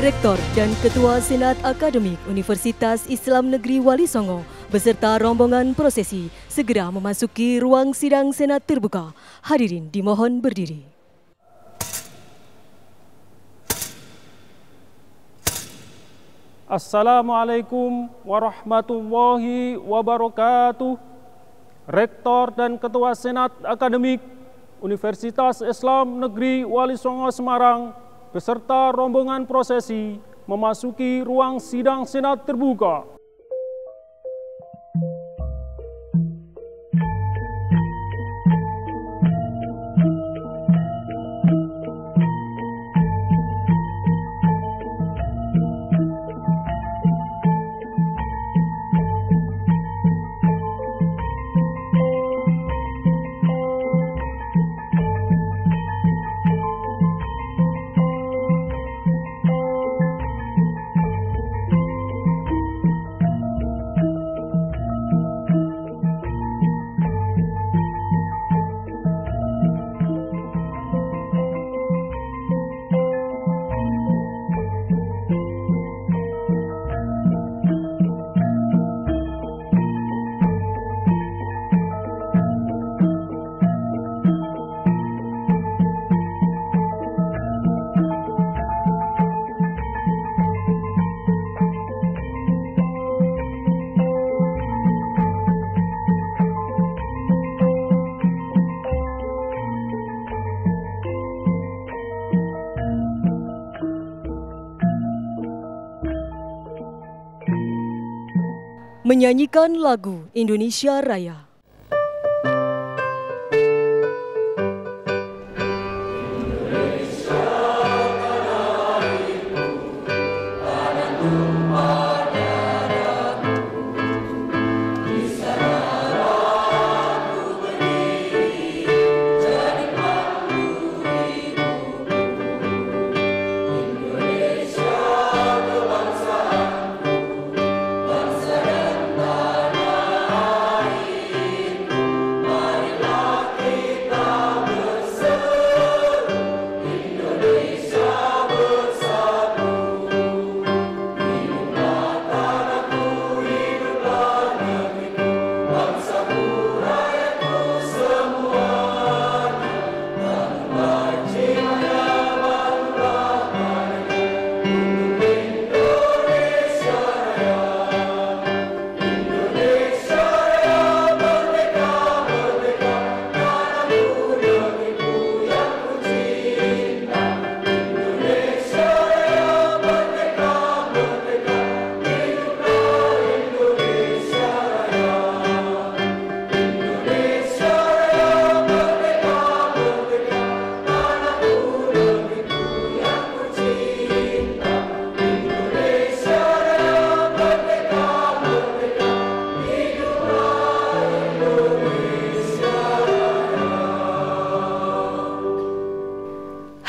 Rektor dan Ketua Senat Akademik Universitas Islam Negeri Wali Songo beserta rombongan prosesi segera memasuki ruang sidang Senat terbuka. Hadirin dimohon berdiri. Assalamualaikum warahmatullahi wabarakatuh. Rektor dan Ketua Senat Akademik Universitas Islam Negeri Wali Songo Semarang beserta rombongan prosesi memasuki ruang sidang Senat terbuka. Menyanyikan lagu Indonesia Raya.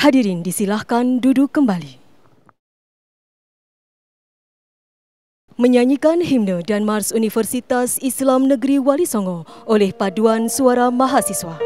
Hadirin disilahkan duduk kembali. Menyanyikan himne dan mars Universitas Islam Negeri Wali Songo oleh Paduan Suara Mahasiswa.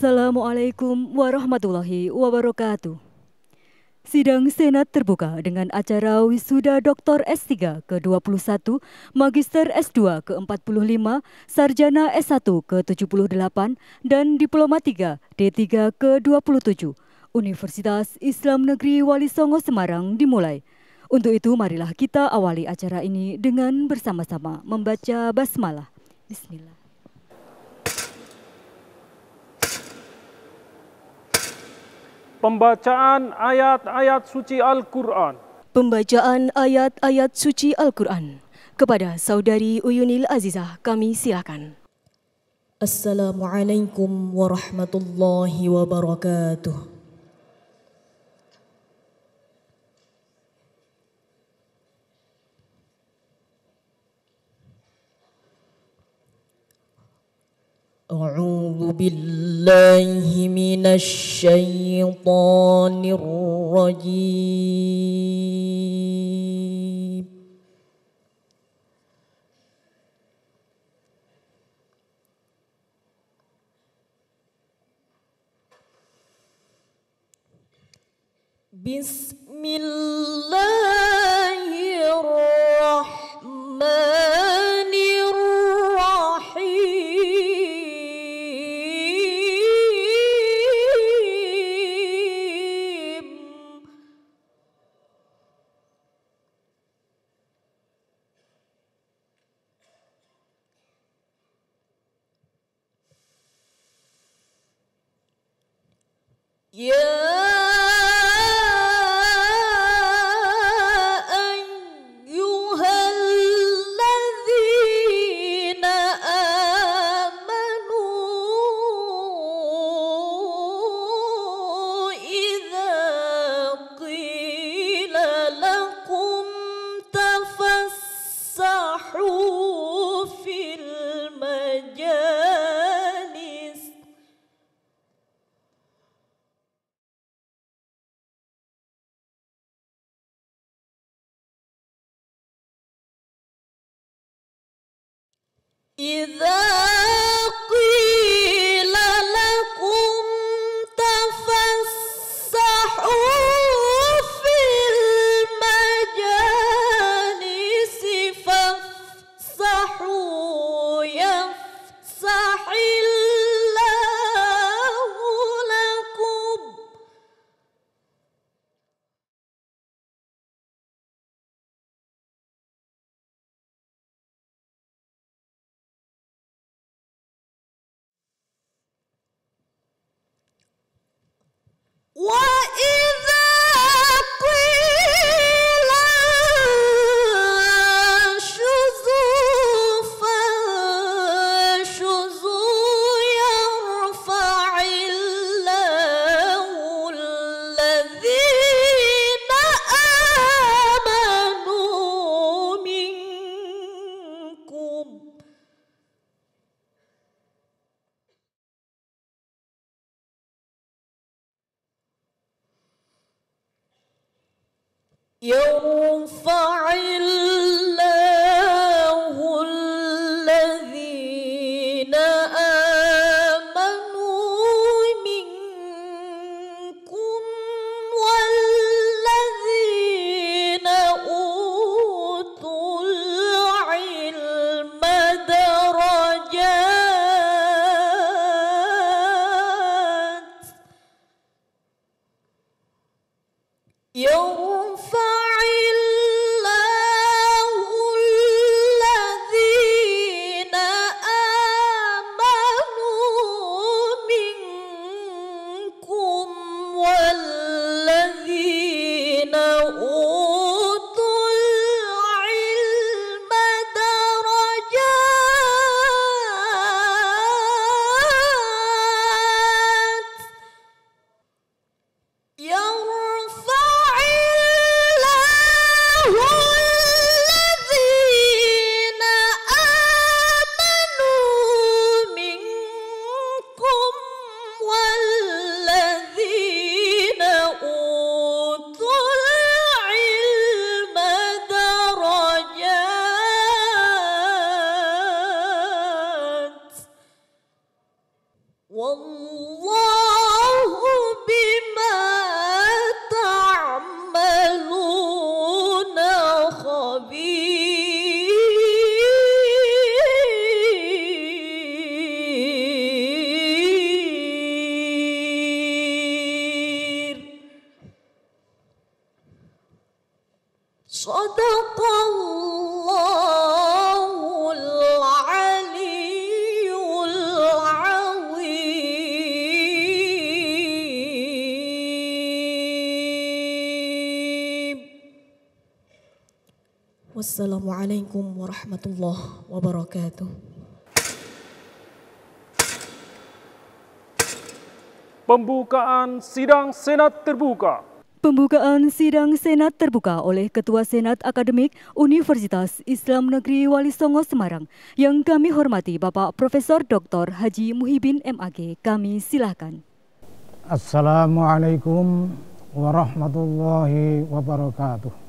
Assalamualaikum warahmatullahi wabarakatuh. Sidang Senat terbuka dengan acara wisuda Dr. S3 ke-21, Magister S2 ke-45, Sarjana S1 ke-78, dan Diploma 3 D3 ke-27. Universitas Islam Negeri Wali Songo Semarang dimulai. Untuk itu marilah kita awali acara ini dengan bersama-sama membaca basmalah. Bismillah. Pembacaan ayat-ayat suci Al-Quran. Pembacaan ayat-ayat suci Al-Quran. Kepada Saudari Uyunil Azizah kami silakan. Assalamualaikum warahmatullahi wabarakatuh. أعوذ بالله من الشيطان الرجيم بسم الله الرحمن الرحيم يا أيها الذين آمنوا إذا قيل لكم تفسحوا في المجالس إذا قيل لكم تفسحوا في المجالس فافسحوا يفسح الله لكم وإذا قيل انشزوا فانشزوا يرفع الله الذين آمنوا منكم يرفع الله الذين آمنوا منكم والذين أوتوا العلم درجات يرفع الله الذين آمنوا منكم والذين أوتوا العلم درجات يرفع الله الذين آمنوا منكم والذين أوتوا العلم درجات والله بما تعملون خبير صدق الله العلي العظيم Wassalamualaikum warahmatullahi wabarakatuh. Pembukaan sidang Senat terbuka. Pembukaan sidang Senat terbuka oleh Ketua Senat Akademik Universitas Islam Negeri Wali Songo Semarang yang kami hormati Bapak Profesor Dr. Haji Muhyiddin MAG. Kami silakan. Assalamualaikum warahmatullahi wabarakatuh.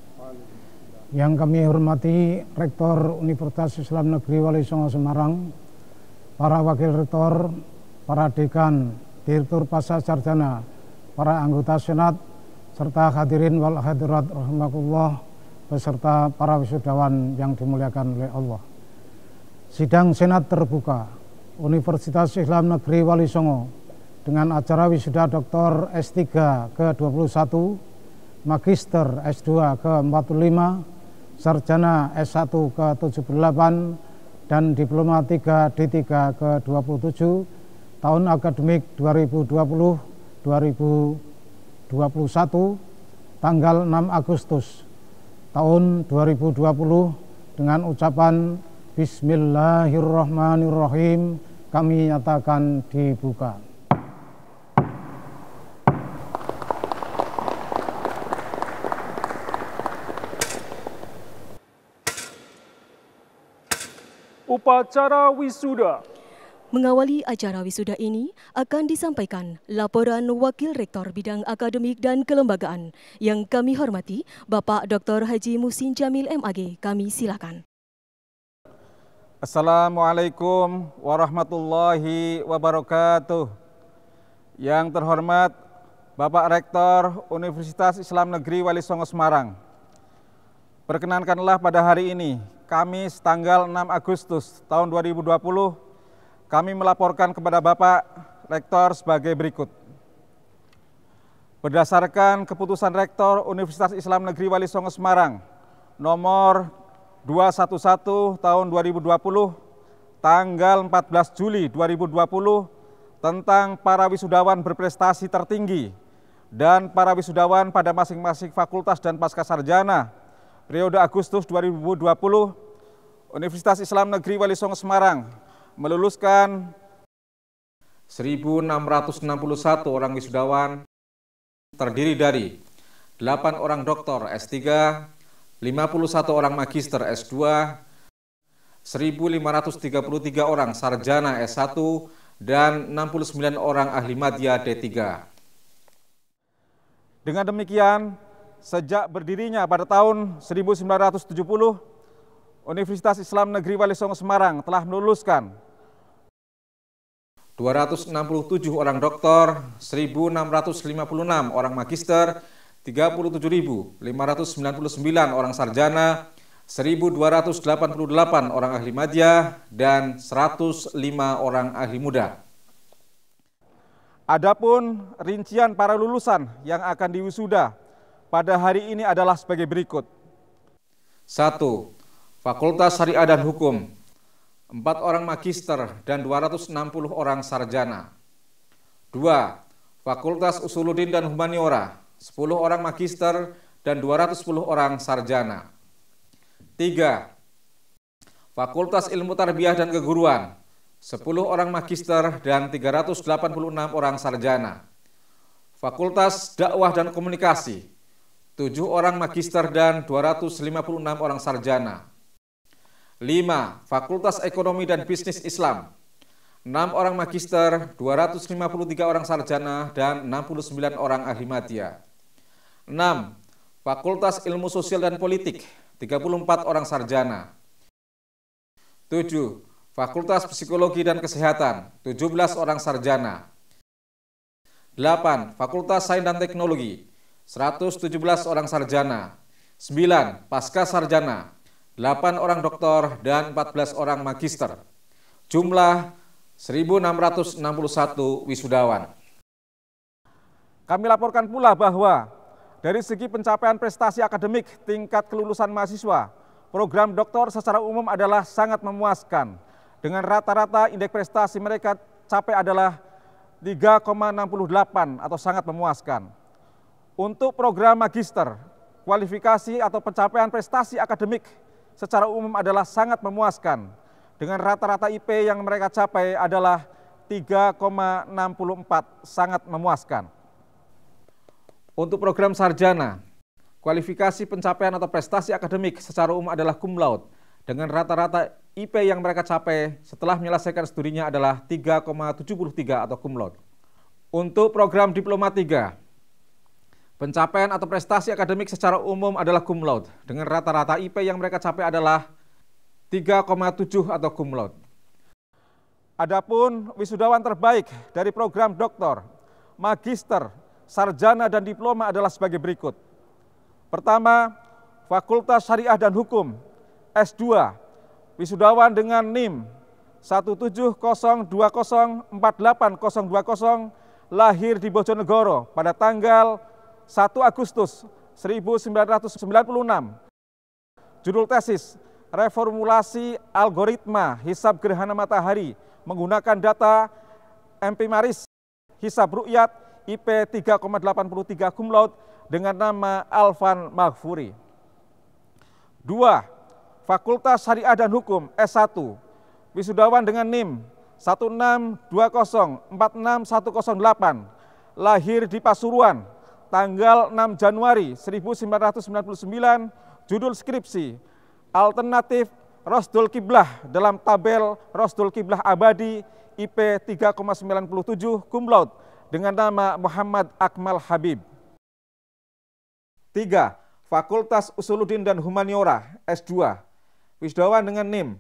Yang kami hormati Rektor Universitas Islam Negeri Wali Songo Semarang, para Wakil Rektor, para Dekan, Direktur Pasca Sarjana, para anggota Senat, serta hadirin wal hadirat rahimakumullah, beserta para wisudawan yang dimuliakan oleh Allah. Sidang Senat terbuka Universitas Islam Negeri Wali Songo dengan acara wisuda Dr. S3 ke-21, Magister S2 ke-45, Sarjana S1 ke-78, dan Diploma 3 D3 ke-27 tahun akademik 2020-2021 tanggal 6 Agustus tahun 2020 dengan ucapan Bismillahirrahmanirrahim kami nyatakan dibuka. Upacara wisuda. Mengawali acara wisuda ini akan disampaikan laporan Wakil Rektor Bidang Akademik dan Kelembagaan yang kami hormati Bapak Dr. Haji Muhsin Jamil MAG. Kami silakan. Assalamualaikum warahmatullahi wabarakatuh. Yang terhormat Bapak Rektor Universitas Islam Negeri Wali Songo Semarang, perkenankanlah pada hari ini, Kamis tanggal 6 Agustus tahun 2020, kami melaporkan kepada Bapak Rektor sebagai berikut. Berdasarkan keputusan Rektor Universitas Islam Negeri Wali Songo Semarang nomor 211 tahun 2020 tanggal 14 Juli 2020 tentang para wisudawan berprestasi tertinggi dan para wisudawan pada masing-masing fakultas dan pascasarjana periode Agustus 2020, Universitas Islam Negeri Wali Songo Semarang meluluskan 1.661 orang wisudawan, terdiri dari 8 orang doktor S3, 51 orang magister S2, 1.533 orang sarjana S1, dan 69 orang ahli madya D3. Dengan demikian, sejak berdirinya pada tahun 1970, Universitas Islam Negeri Wali Songo Semarang telah meluluskan 267 orang doktor, 1.656 orang magister, 37.599 orang sarjana, 1.288 orang ahli madya, dan 105 orang ahli muda. Adapun rincian para lulusan yang akan diwisuda pada hari ini adalah sebagai berikut. 1. Fakultas Syariah dan Hukum, 4 orang magister dan 260 orang sarjana. 2. Fakultas Usuluddin dan Humaniora, 10 orang magister dan 210 orang sarjana. 3. Fakultas Ilmu Tarbiyah dan Keguruan, 10 orang magister dan 386 orang sarjana. Fakultas Dakwah dan Komunikasi, 7 orang magister dan 256 orang sarjana. 5. Fakultas Ekonomi dan Bisnis Islam, 6 orang magister, 253 orang sarjana, dan 69 orang ahli madya. 6. Fakultas Ilmu Sosial dan Politik, 34 orang sarjana. 7. Fakultas Psikologi dan Kesehatan, 17 orang sarjana. 8. Fakultas Sains dan Teknologi, 117 orang sarjana. 9. Pasca sarjana, 8 orang doktor dan 14 orang magister. Jumlah 1.661 wisudawan. Kami laporkan pula bahwa dari segi pencapaian prestasi akademik tingkat kelulusan mahasiswa, program doktor secara umum adalah sangat memuaskan. Dengan rata-rata indeks prestasi mereka capai adalah 3,68 atau sangat memuaskan. Untuk program magister, kualifikasi atau pencapaian prestasi akademik secara umum adalah sangat memuaskan. Dengan rata-rata IP yang mereka capai adalah 3,64, sangat memuaskan. Untuk program sarjana, kualifikasi pencapaian atau prestasi akademik secara umum adalah cum laude. Dengan rata-rata IP yang mereka capai setelah menyelesaikan studinya adalah 3,73 atau cum laude. Untuk program diploma 3, pencapaian atau prestasi akademik secara umum adalah cum laude. Dengan rata-rata IP yang mereka capai adalah 3,7 atau cum laude. Adapun wisudawan terbaik dari program doktor, magister, sarjana, dan diploma adalah sebagai berikut. Pertama, Fakultas Syariah dan Hukum, S2, wisudawan dengan NIM 170204820, lahir di Bojonegoro pada tanggal 1 Agustus 1996. Judul tesis, reformulasi algoritma hisab gerhana matahari menggunakan data empimaris hisab ru'yat, IP 3,83 cum laude dengan nama Alvan Maghfuri. 2. Fakultas Syariah dan Hukum, S1, wisudawan dengan NIM 162046108, lahir di Pasuruan tanggal 6 Januari 1999, judul skripsi, alternatif Rosdul Qiblah dalam tabel Rosdul Qiblah abadi, IP 3,97 cum laude dengan nama Muhammad Akmal Habib. 3. Fakultas Usuluddin dan Humaniora, S2, wisudawan dengan NIM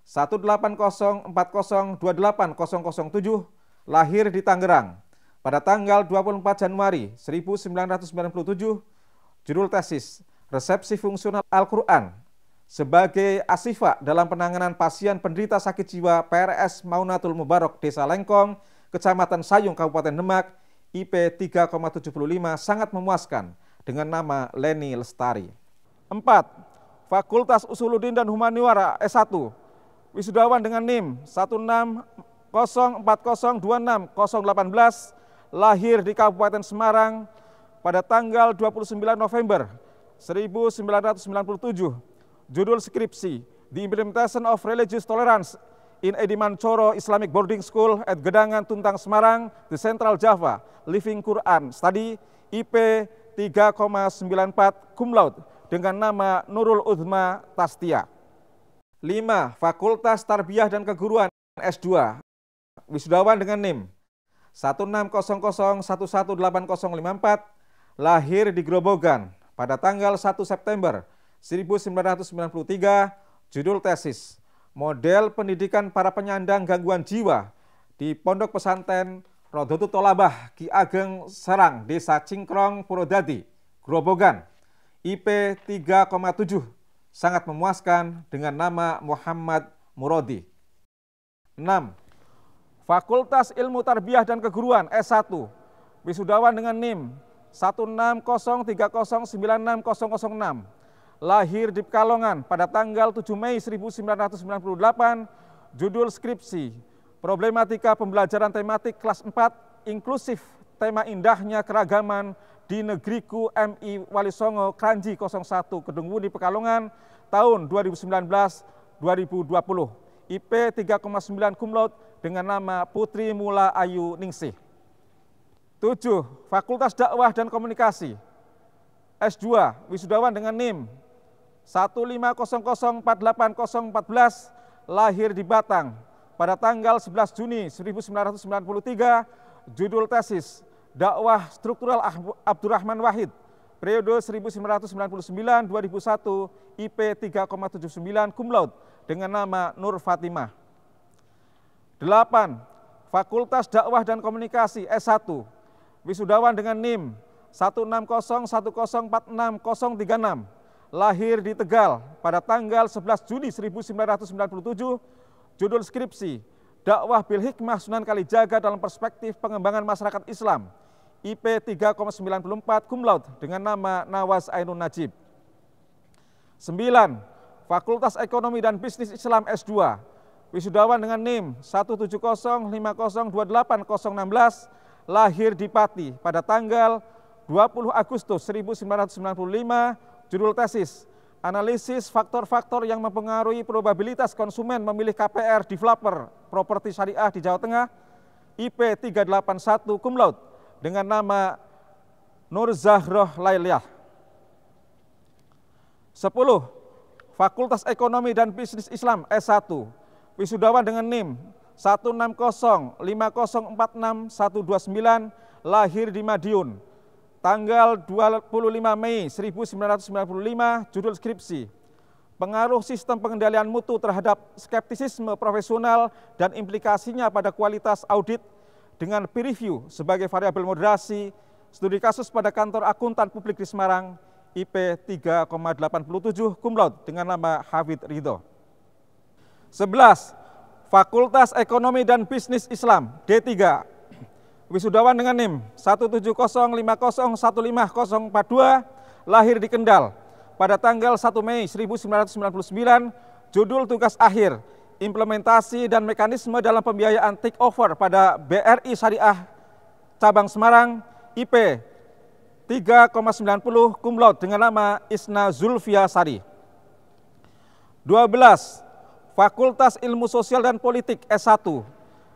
18040280007, lahir di Tangerang pada tanggal 24 Januari 1997, judul tesis, resepsi fungsional Al-Quran sebagai asifa dalam penanganan pasien penderita sakit jiwa PRS Maunatul Mubarak, Desa Lengkong, Kecamatan Sayung, Kabupaten Demak, IP 3,75, sangat memuaskan dengan nama Leni Lestari. 4. Fakultas Usuluddin dan Humaniora, S1, wisudawan dengan NIM 16040260018, lahir di Kabupaten Semarang pada tanggal 29 November 1997. Judul skripsi, The Implementation of Religious Tolerance in Edimancoro Islamic Boarding School at Gedangan, Tuntang, Semarang, The Central Java, Living Quran Study, IP 3,94 cum laude dengan nama Nurul Uthma Tastia. 5. Fakultas Tarbiyah dan Keguruan S2, wisudawan dengan NIM 16001180054, lahir di Grobogan pada tanggal 1 September 1993, judul tesis, model pendidikan para penyandang gangguan jiwa di Pondok Pesantren Rodotu Tolabah Ki Ageng Serang, Desa Cingkrong, Purwodadi, Grobogan, IP 3,7, sangat memuaskan dengan nama Muhammad Murodi. 6. Fakultas Ilmu Tarbiyah dan Keguruan S1, wisudawan dengan NIM 16030960006, lahir di Pekalongan pada tanggal 7 Mei 1998, judul skripsi, problematika pembelajaran tematik kelas 4, inklusif, tema indahnya keragaman di Negeriku MI Wali Songo, Kranji 01, Kedung Wuni, Pekalongan, tahun 2019-2020. IP 3,9 cum laude dengan nama Putri Mula Ayu Ningsih. 7. Fakultas Dakwah dan Komunikasi S2, wisudawan dengan NIM 150048014, lahir di Batang pada tanggal 11 Juni 1993, judul tesis, Dakwah Struktural Abdurrahman Wahid, periode 1999-2001, IP 3,79 cum laude dengan nama Nur Fatimah. 8. Fakultas Dakwah dan Komunikasi S1, wisudawan dengan NIM 16010460036, lahir di Tegal pada tanggal 11 Juni 1997, judul skripsi, Dakwah bil Hikmah Sunan Kalijaga dalam perspektif pengembangan masyarakat Islam, IP 3,94 cum laude dengan nama Nawaz Ainun Najib. 9. Fakultas Ekonomi dan Bisnis Islam S2, wisudawan dengan NIM 17050280016, lahir di Pati pada tanggal 20 Agustus 1995, judul tesis, analisis faktor-faktor yang mempengaruhi probabilitas konsumen memilih KPR developer properti syariah di Jawa Tengah, IP 381 cum laude dengan nama Nur Zahroh Lailiyah. 10. Fakultas Ekonomi dan Bisnis Islam S1, wisudawan dengan NIM 16050461129, lahir di Madiun, tanggal 25 Mei 1995, judul skripsi, pengaruh sistem pengendalian mutu terhadap skeptisisme profesional dan implikasinya pada kualitas audit dengan peer review sebagai variabel moderasi, studi kasus pada kantor akuntan publik di Semarang, IP 3,87 cum laude dengan nama Hafid Ridho. 11. Fakultas Ekonomi dan Bisnis Islam D3, wisudawan dengan NIM 17050150042, lahir di Kendal pada tanggal 1 Mei 1999, judul tugas akhir, implementasi dan mekanisme dalam pembiayaan take over pada BRI Syariah Cabang Semarang, IP 3,90 cum laude dengan nama Isna Zulfia Sari. 12. Fakultas Ilmu Sosial dan Politik S1,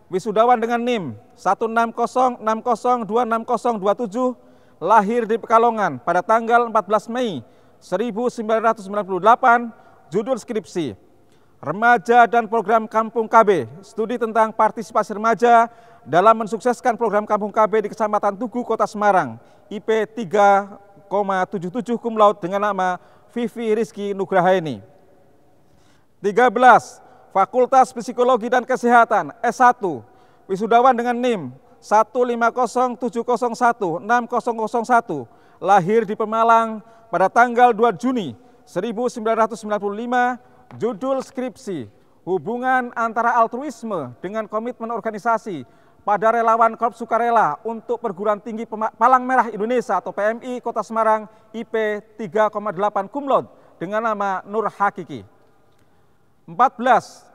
wisudawan dengan NIM 16060260027, lahir di Pekalongan pada tanggal 14 Mei 1998, judul skripsi, Remaja dan Program Kampung KB, studi tentang partisipasi remaja dalam mensukseskan program Kampung KB di Kecamatan Tugu, Kota Semarang, IP 3,77 cum laude dengan nama Vivi Rizky Nugrahaini. 13. Fakultas Psikologi dan Kesehatan S1, wisudawan dengan NIM 15070160001, lahir di Pemalang pada tanggal 2 Juni 1995, judul skripsi, hubungan antara altruisme dengan komitmen organisasi pada relawan Korps Sukarela untuk Perguruan Tinggi Palang Merah Indonesia atau PMI Kota Semarang, IP 3,8 cum laude dengan nama Nur Hakiki. 14.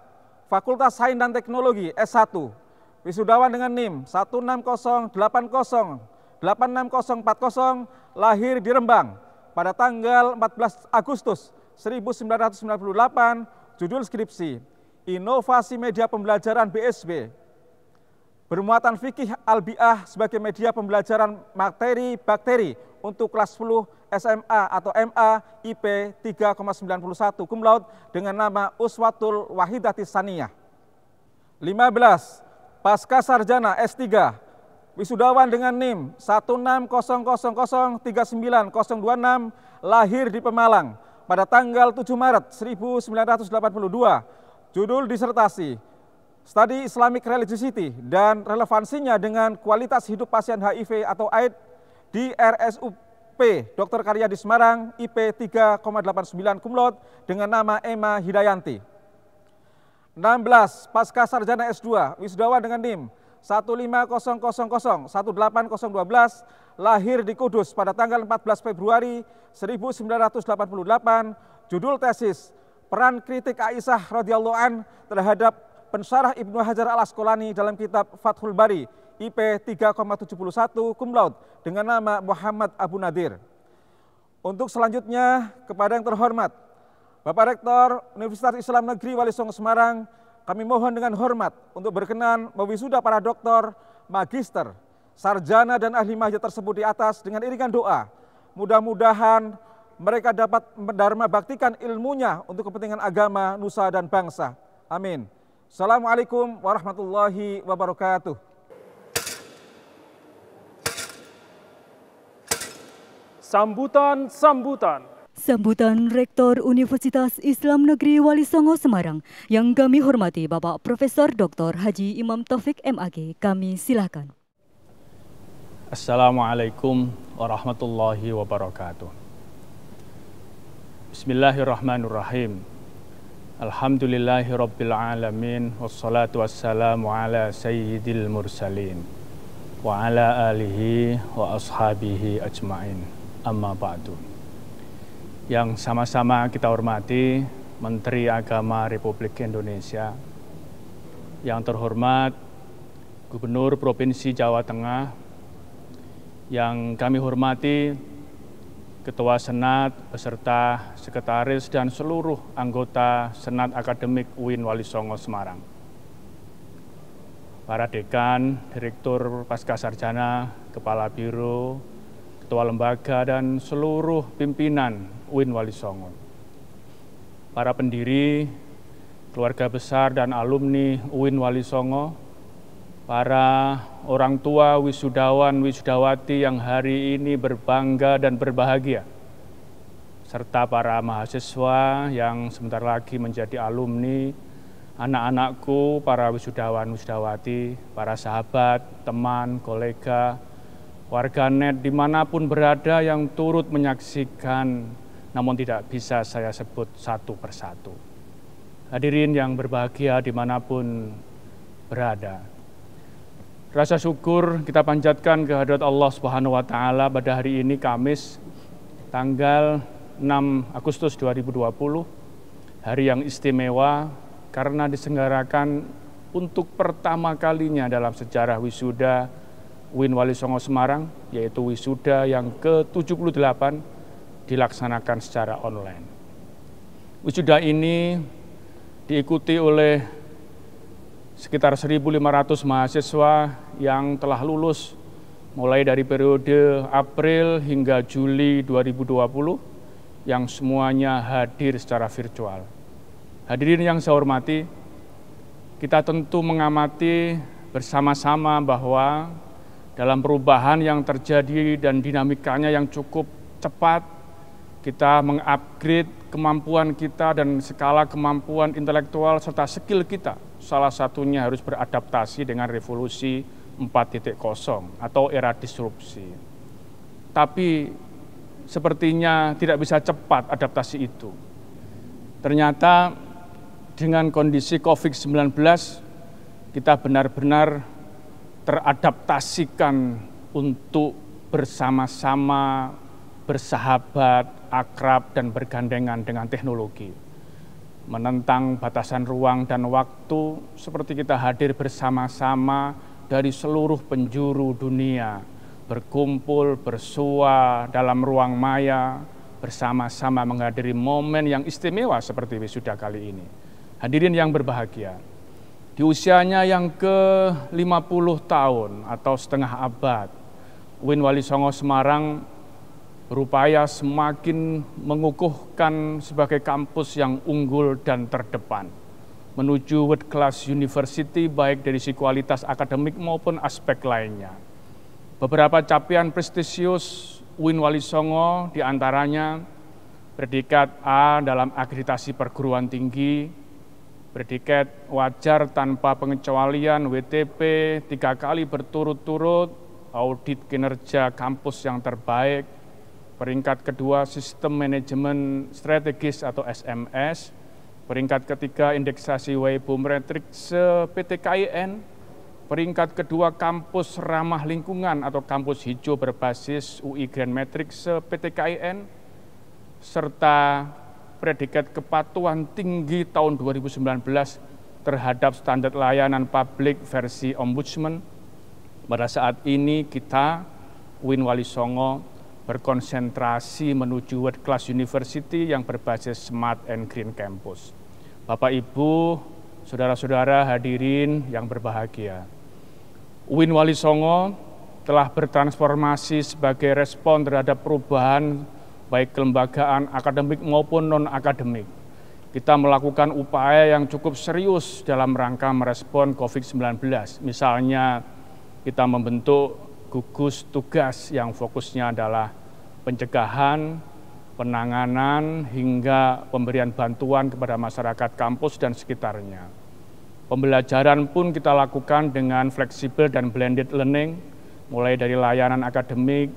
Fakultas Sains dan Teknologi S1, wisudawan dengan NIM 86040, lahir di Rembang pada tanggal 14 Agustus 1998, judul skripsi, Inovasi Media Pembelajaran BSB, bermuatan fikih albiah sebagai media pembelajaran materi bakteri untuk kelas 10 SMA atau MA IP 3,91 cum laude dengan nama Uswatul Wahidatis Saniyah. 15. Pasca Sarjana S3, wisudawan dengan NIM 16000390026, lahir di Pemalang pada tanggal 7 Maret 1982, judul disertasi, Studi Islamic Religiosity dan relevansinya dengan kualitas hidup pasien HIV atau AIDS di RSUP Dr. Karya di Semarang IP 3,89 cum laude dengan nama Emma Hidayanti. 16. Pasca Sarjana S2, wisudawan dengan NIM 15000180012, lahir di Kudus pada tanggal 14 Februari 1988, judul tesis, Peran Kritik Aisyah radhiyallahu an terhadap pensyarah Ibnu Hajar al-Asqalani dalam kitab Fathul Bari IP 3,71 cum laude dengan nama Muhammad Abu Nadir. Untuk selanjutnya, kepada yang terhormat Bapak Rektor Universitas Islam Negeri Wali Songo Semarang, kami mohon dengan hormat untuk berkenan mewisuda para doktor, magister, sarjana dan ahli mahjah tersebut di atas dengan iringan doa. Mudah-mudahan mereka dapat mendharma baktikan ilmunya untuk kepentingan agama, nusa dan bangsa. Amin. Assalamualaikum warahmatullahi wabarakatuh. Sambutan. Sambutan Rektor Universitas Islam Negeri Wali Songo Semarang yang kami hormati Bapak Profesor Dr. Haji Imam Taufik MAG, kami silakan. Assalamualaikum warahmatullahi wabarakatuh. Bismillahirrahmanirrahim. Alhamdulillahirabbil alamin wassalatu wassalamu ala sayyidil mursalin wa ala alihi wa ashabihi ajmain. Amma ba'du. Yang sama-sama kita hormati Menteri Agama Republik Indonesia, yang terhormat Gubernur Provinsi Jawa Tengah, yang kami hormati Ketua Senat beserta Sekretaris dan seluruh anggota Senat Akademik UIN Wali Songo Semarang, para dekan, direktur pasca sarjana, kepala biro, ketua lembaga, dan seluruh pimpinan UIN Wali Songo, para pendiri, keluarga besar dan alumni UIN Wali Songo, para orang tua wisudawan, wisudawati yang hari ini berbangga dan berbahagia, serta para mahasiswa yang sebentar lagi menjadi alumni, anak-anakku, para wisudawan, wisudawati, para sahabat, teman, kolega, warganet dimanapun berada yang turut menyaksikan, namun tidak bisa saya sebut satu persatu. Hadirin yang berbahagia dimanapun berada, rasa syukur kita panjatkan kehadirat Allah Subhanahu wa Ta'ala pada hari ini, Kamis, tanggal 6 Agustus 2020, hari yang istimewa karena diselenggarakan untuk pertama kalinya dalam sejarah wisuda UIN Wali Songo Semarang, yaitu wisuda yang ke-78 dilaksanakan secara online. Wisuda ini diikuti oleh sekitar 1.500 mahasiswa yang telah lulus mulai dari periode April hingga Juli 2020 yang semuanya hadir secara virtual. Hadirin yang saya hormati, kita tentu mengamati bersama-sama bahwa dalam perubahan yang terjadi dan dinamikanya yang cukup cepat, kita mengupgrade kemampuan kita dan skala kemampuan intelektual serta skill kita. Salah satunya harus beradaptasi dengan revolusi 4.0 atau era disrupsi. Tapi sepertinya tidak bisa cepat adaptasi itu. Ternyata dengan kondisi COVID-19 kita benar-benar teradaptasikan untuk bersama-sama, bersahabat, akrab, dan bergandengan dengan teknologi. Menentang batasan ruang dan waktu seperti kita hadir bersama-sama dari seluruh penjuru dunia berkumpul, bersua dalam ruang maya, bersama-sama menghadiri momen yang istimewa seperti wisuda kali ini. Hadirin yang berbahagia, di usianya yang ke-50 tahun atau setengah abad, UIN Walisongo Semarang berupaya semakin mengukuhkan sebagai kampus yang unggul dan terdepan, menuju world class university baik dari sisi kualitas akademik maupun aspek lainnya. Beberapa capaian prestisius UIN Walisongo diantaranya predikat A dalam akreditasi perguruan tinggi, predikat wajar tanpa pengecualian WTP 3 kali berturut-turut, audit kinerja kampus yang terbaik, peringkat kedua sistem manajemen strategis atau SMS, peringkat ketiga indeksasi Weibo Matrix PTKIN, peringkat kedua kampus ramah lingkungan atau kampus hijau berbasis UI Grand Matrix PTKIN, serta predikat kepatuhan tinggi tahun 2019 terhadap standar layanan publik versi Ombudsman. Pada saat ini kita, UIN Walisongo, berkonsentrasi menuju World Class University yang berbasis Smart and Green Campus. Bapak, Ibu, saudara-saudara hadirin yang berbahagia, UIN Walisongo telah bertransformasi sebagai respon terhadap perubahan baik kelembagaan akademik maupun non-akademik. Kita melakukan upaya yang cukup serius dalam rangka merespon COVID-19. Misalnya, kita membentuk gugus tugas yang fokusnya adalah pencegahan, penanganan, hingga pemberian bantuan kepada masyarakat kampus dan sekitarnya. Pembelajaran pun kita lakukan dengan fleksibel dan blended learning, mulai dari layanan akademik,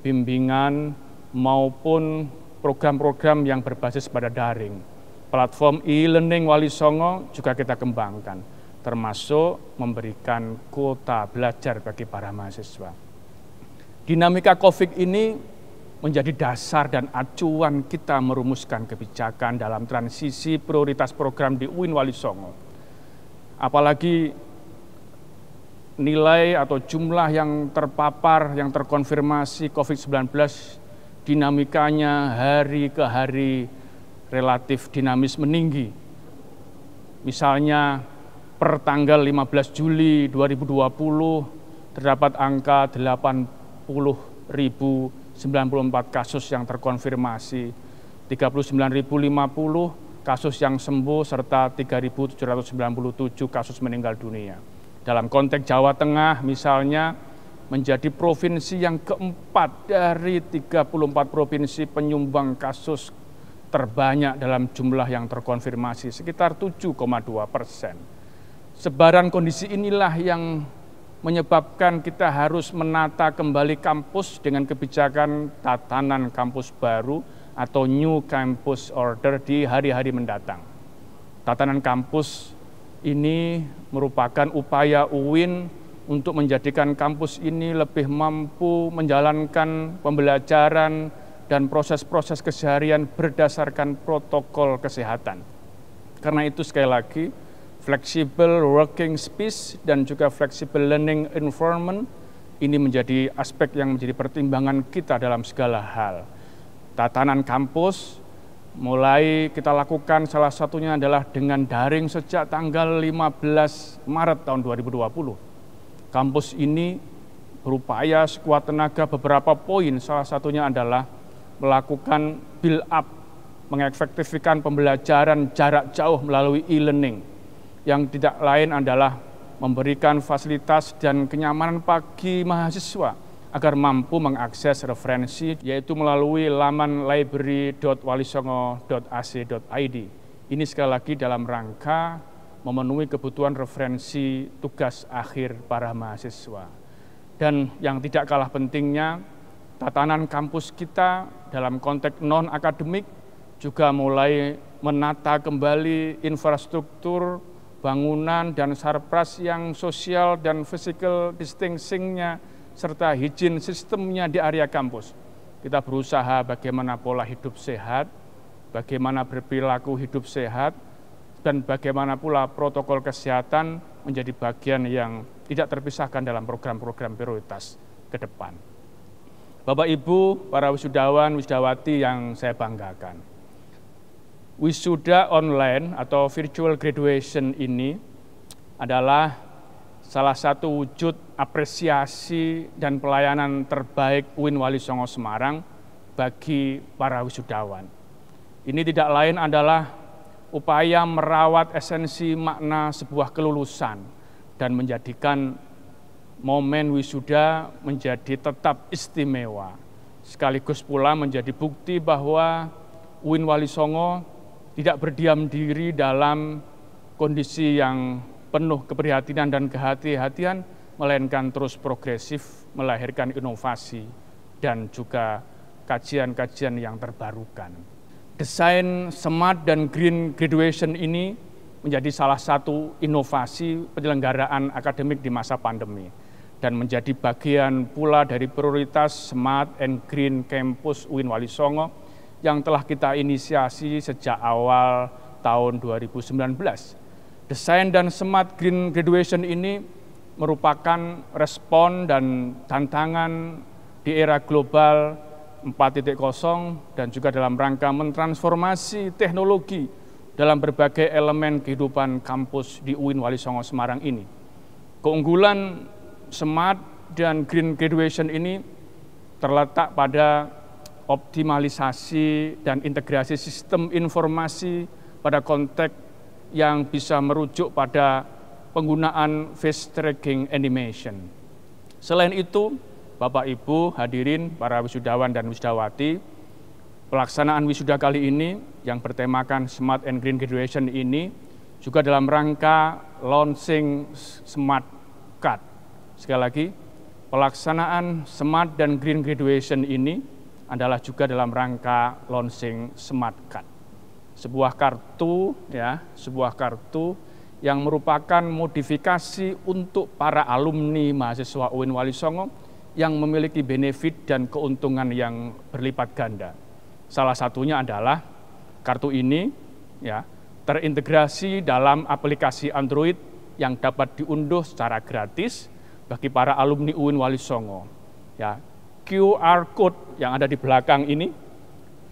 bimbingan, maupun program-program yang berbasis pada daring. Platform e-learning Walisongo juga kita kembangkan, termasuk memberikan kuota belajar bagi para mahasiswa. Dinamika COVID ini menjadi dasar dan acuan kita merumuskan kebijakan dalam transisi prioritas program di UIN Walisongo. Apalagi nilai atau jumlah yang terpapar, yang terkonfirmasi COVID-19, dinamikanya hari ke hari relatif dinamis meninggi. Misalnya per tanggal 15 Juli 2020 terdapat angka 80.094 kasus yang terkonfirmasi, 39.050 kasus yang sembuh, serta 3.797 kasus meninggal dunia. Dalam konteks Jawa Tengah misalnya, menjadi provinsi yang keempat dari 34 provinsi penyumbang kasus terbanyak dalam jumlah yang terkonfirmasi, sekitar 7,2%. Sebaran kondisi inilah yang menyebabkan kita harus menata kembali kampus dengan kebijakan tatanan kampus baru atau New Campus Order di hari-hari mendatang. Tatanan kampus ini merupakan upaya UIN untuk menjadikan kampus ini lebih mampu menjalankan pembelajaran dan proses-proses keseharian berdasarkan protokol kesehatan. Karena itu sekali lagi, flexible working space dan juga flexible learning environment ini menjadi aspek yang menjadi pertimbangan kita dalam segala hal. Tatanan kampus mulai kita lakukan, salah satunya adalah dengan daring sejak tanggal 15 Maret tahun 2020. Kampus ini berupaya sekuat tenaga beberapa poin, salah satunya adalah melakukan build up, mengefektifkan pembelajaran jarak jauh melalui e-learning, yang tidak lain adalah memberikan fasilitas dan kenyamanan bagi mahasiswa agar mampu mengakses referensi, yaitu melalui laman library.walisongo.ac.id. Ini sekali lagi dalam rangka memenuhi kebutuhan referensi tugas akhir para mahasiswa. Dan yang tidak kalah pentingnya, tatanan kampus kita dalam konteks non-akademik juga mulai menata kembali infrastruktur, bangunan, dan sarpras yang sosial dan physical distancing-nya serta higien sistemnya di area kampus. Kita berusaha bagaimana pola hidup sehat, bagaimana berperilaku hidup sehat, dan bagaimana pula protokol kesehatan menjadi bagian yang tidak terpisahkan dalam program-program prioritas ke depan. Bapak Ibu, para wisudawan, wisudawati yang saya banggakan. Wisuda online atau virtual graduation ini adalah salah satu wujud apresiasi dan pelayanan terbaik UIN Walisongo Semarang bagi para wisudawan. Ini tidak lain adalah upaya merawat esensi makna sebuah kelulusan dan menjadikan momen wisuda menjadi tetap istimewa, sekaligus pula menjadi bukti bahwa UIN Walisongo tidak berdiam diri dalam kondisi yang penuh keprihatinan dan kehati-hatian, melainkan terus progresif melahirkan inovasi dan juga kajian-kajian yang terbarukan. Desain Smart dan Green Graduation ini menjadi salah satu inovasi penyelenggaraan akademik di masa pandemi dan menjadi bagian pula dari prioritas Smart and Green Campus UIN Walisongo yang telah kita inisiasi sejak awal tahun 2019. Desain dan Smart Green Graduation ini merupakan respon dan tantangan di era global 4.0 dan juga dalam rangka mentransformasi teknologi dalam berbagai elemen kehidupan kampus di UIN Walisongo Semarang ini. Keunggulan Smart dan Green Graduation ini terletak pada optimalisasi dan integrasi sistem informasi pada konteks yang bisa merujuk pada penggunaan face tracking animation. Selain itu, Bapak Ibu hadirin para wisudawan dan wisudawati, pelaksanaan wisuda kali ini yang bertemakan Smart and Green Graduation ini juga dalam rangka launching Smart Card. Sekali lagi, pelaksanaan Smart dan Green Graduation ini adalah juga dalam rangka launching Smart Card. Sebuah kartu yang merupakan modifikasi untuk para alumni mahasiswa UIN Walisongo yang memiliki benefit dan keuntungan yang berlipat ganda. Salah satunya adalah kartu ini terintegrasi dalam aplikasi Android yang dapat diunduh secara gratis bagi para alumni UIN Walisongo. QR code yang ada di belakang ini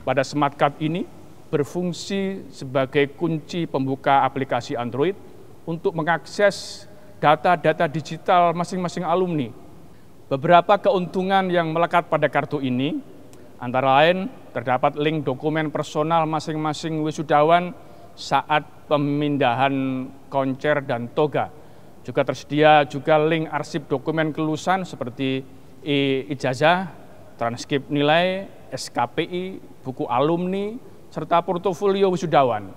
pada Smart Card ini berfungsi sebagai kunci pembuka aplikasi Android untuk mengakses data-data digital masing-masing alumni. Beberapa keuntungan yang melekat pada kartu ini antara lain terdapat link dokumen personal masing-masing wisudawan saat pemindahan koncer dan toga. Juga tersedia juga link arsip dokumen kelulusan seperti ijazah, transkrip nilai, SKPI, buku alumni, serta portofolio wisudawan.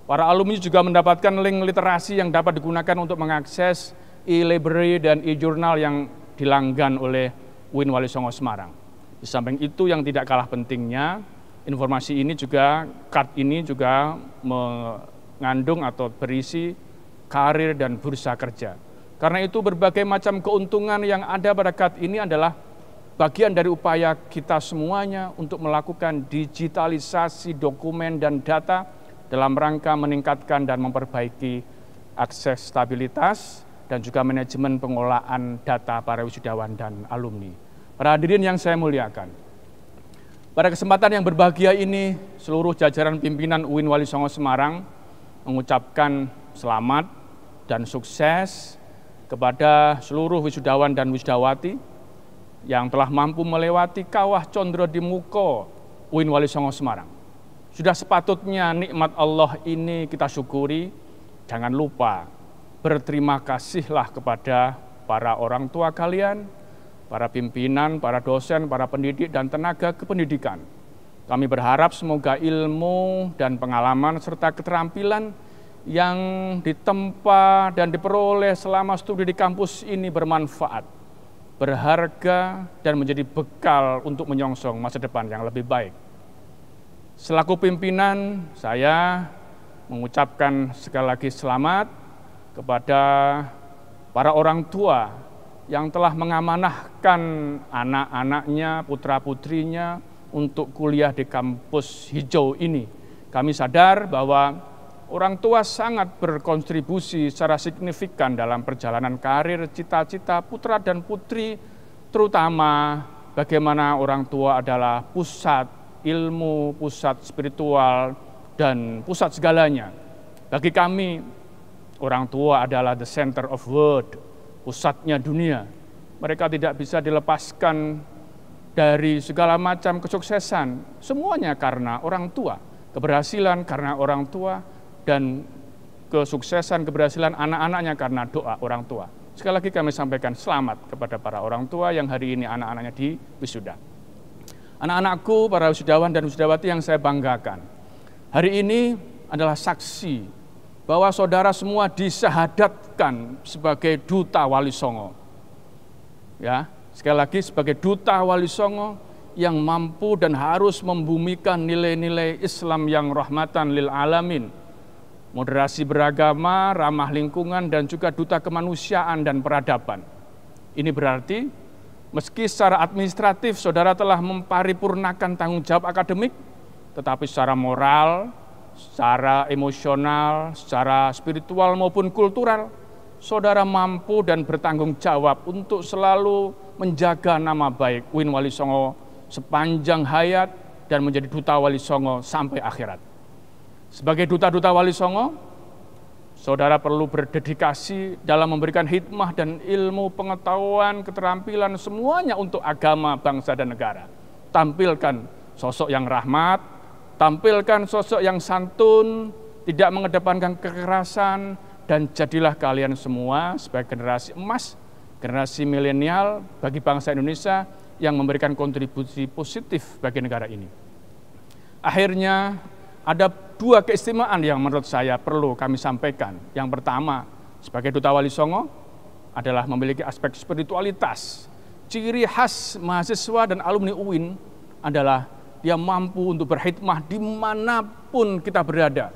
Para alumni juga mendapatkan link literasi yang dapat digunakan untuk mengakses e-library dan e-journal yang dilanggan oleh UIN Walisongo Semarang. Di samping itu yang tidak kalah pentingnya, informasi ini juga, card ini juga mengandung atau berisi karir dan bursa kerja. Karena itu berbagai macam keuntungan yang ada pada card ini adalah bagian dari upaya kita semuanya untuk melakukan digitalisasi dokumen dan data dalam rangka meningkatkan dan memperbaiki akses stabilitas dan juga manajemen pengelolaan data para wisudawan dan alumni. Para hadirin yang saya muliakan, pada kesempatan yang berbahagia ini, seluruh jajaran pimpinan UIN Walisongo Semarang mengucapkan selamat dan sukses kepada seluruh wisudawan dan wisudawati yang telah mampu melewati kawah condro di muko UIN Walisongo Semarang. Sudah sepatutnya nikmat Allah ini kita syukuri. Jangan lupa berterima kasihlah kepada para orang tua kalian, para pimpinan, para dosen, para pendidik, dan tenaga kependidikan. Kami berharap semoga ilmu dan pengalaman serta keterampilan yang ditempa dan diperoleh selama studi di kampus ini bermanfaat, berharga, dan menjadi bekal untuk menyongsong masa depan yang lebih baik. Selaku pimpinan, saya mengucapkan sekali lagi selamat kepada para orang tua yang telah mengamanahkan anak-anaknya, putra-putrinya untuk kuliah di kampus hijau ini. Kami sadar bahwa orang tua sangat berkontribusi secara signifikan dalam perjalanan karir, cita-cita putra dan putri, terutama bagaimana orang tua adalah pusat ilmu, pusat spiritual, dan pusat segalanya. Bagi kami, orang tua adalah the center of world, pusatnya dunia. Mereka tidak bisa dilepaskan dari segala macam kesuksesan, semuanya karena orang tua. Keberhasilan karena orang tua, dan kesuksesan, keberhasilan anak-anaknya karena doa orang tua. Sekali lagi kami sampaikan selamat kepada para orang tua yang hari ini anak-anaknya di wisuda. Anak-anakku, para wisudawan dan wisudawati yang saya banggakan, hari ini adalah saksi bahwa saudara semua disyahadatkan sebagai duta Wali Songo. Ya, sekali lagi sebagai duta Wali Songo yang mampu dan harus membumikan nilai-nilai Islam yang rahmatan lil alamin, moderasi beragama, ramah lingkungan, dan juga duta kemanusiaan dan peradaban. Ini berarti meski secara administratif saudara telah memparipurnakan tanggung jawab akademik, tetapi secara moral, secara emosional, secara spiritual maupun kultural, saudara mampu dan bertanggung jawab untuk selalu menjaga nama baik UIN Wali Songo sepanjang hayat dan menjadi duta Wali Songo sampai akhirat. Sebagai duta-duta Wali Songo, saudara perlu berdedikasi dalam memberikan hikmah dan ilmu, pengetahuan, keterampilan semuanya untuk agama, bangsa, dan negara. Tampilkan sosok yang rahmat, tampilkan sosok yang santun, tidak mengedepankan kekerasan, dan jadilah kalian semua sebagai generasi emas, generasi milenial bagi bangsa Indonesia yang memberikan kontribusi positif bagi negara ini. Akhirnya, ada dua keistimewaan yang menurut saya perlu kami sampaikan. Yang pertama, sebagai duta Wali Songo adalah memiliki aspek spiritualitas. Ciri khas mahasiswa dan alumni UIN adalah dia mampu untuk berkhidmah dimanapun kita berada.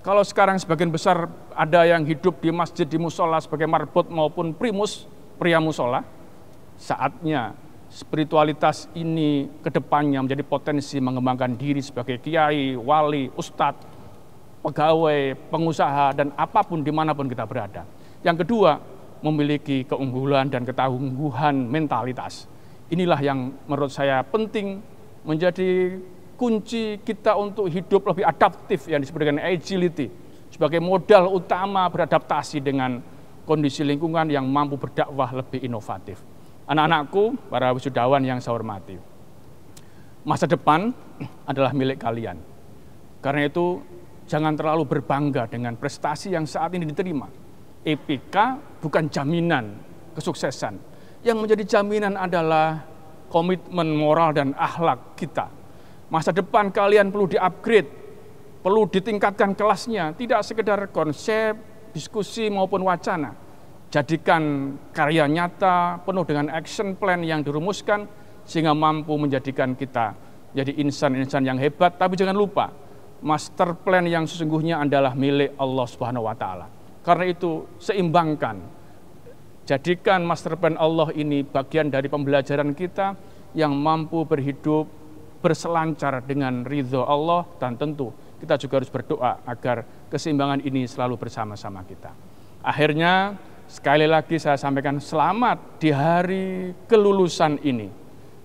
Kalau sekarang sebagian besar ada yang hidup di masjid, di musola sebagai marbot maupun primus, pria musola, saatnya spiritualitas ini ke depannya menjadi potensi mengembangkan diri sebagai kiai, wali, ustadz, pegawai, pengusaha, dan apapun dimanapun kita berada. Yang kedua, memiliki keunggulan dan ketangguhan mentalitas. Inilah yang menurut saya penting menjadi kunci kita untuk hidup lebih adaptif yang disebut dengan agility, sebagai modal utama beradaptasi dengan kondisi lingkungan yang mampu berdakwah lebih inovatif. Anak-anakku, para wisudawan yang saya hormati, masa depan adalah milik kalian. Karena itu, jangan terlalu berbangga dengan prestasi yang saat ini diterima. EPK bukan jaminan kesuksesan. Yang menjadi jaminan adalah komitmen moral dan akhlak kita. Masa depan kalian perlu di-upgrade, perlu ditingkatkan kelasnya, tidak sekedar konsep, diskusi maupun wacana. Jadikan karya nyata penuh dengan action plan yang dirumuskan sehingga mampu menjadikan kita jadi insan-insan yang hebat. Tapi jangan lupa, master plan yang sesungguhnya adalah milik Allah Subhanahu wa Ta'ala. Karena itu seimbangkan, jadikan master plan Allah ini bagian dari pembelajaran kita yang mampu berhidup berselancar dengan ridho Allah, dan tentu kita juga harus berdoa agar keseimbangan ini selalu bersama-sama kita. Akhirnya, sekali lagi saya sampaikan selamat di hari kelulusan ini.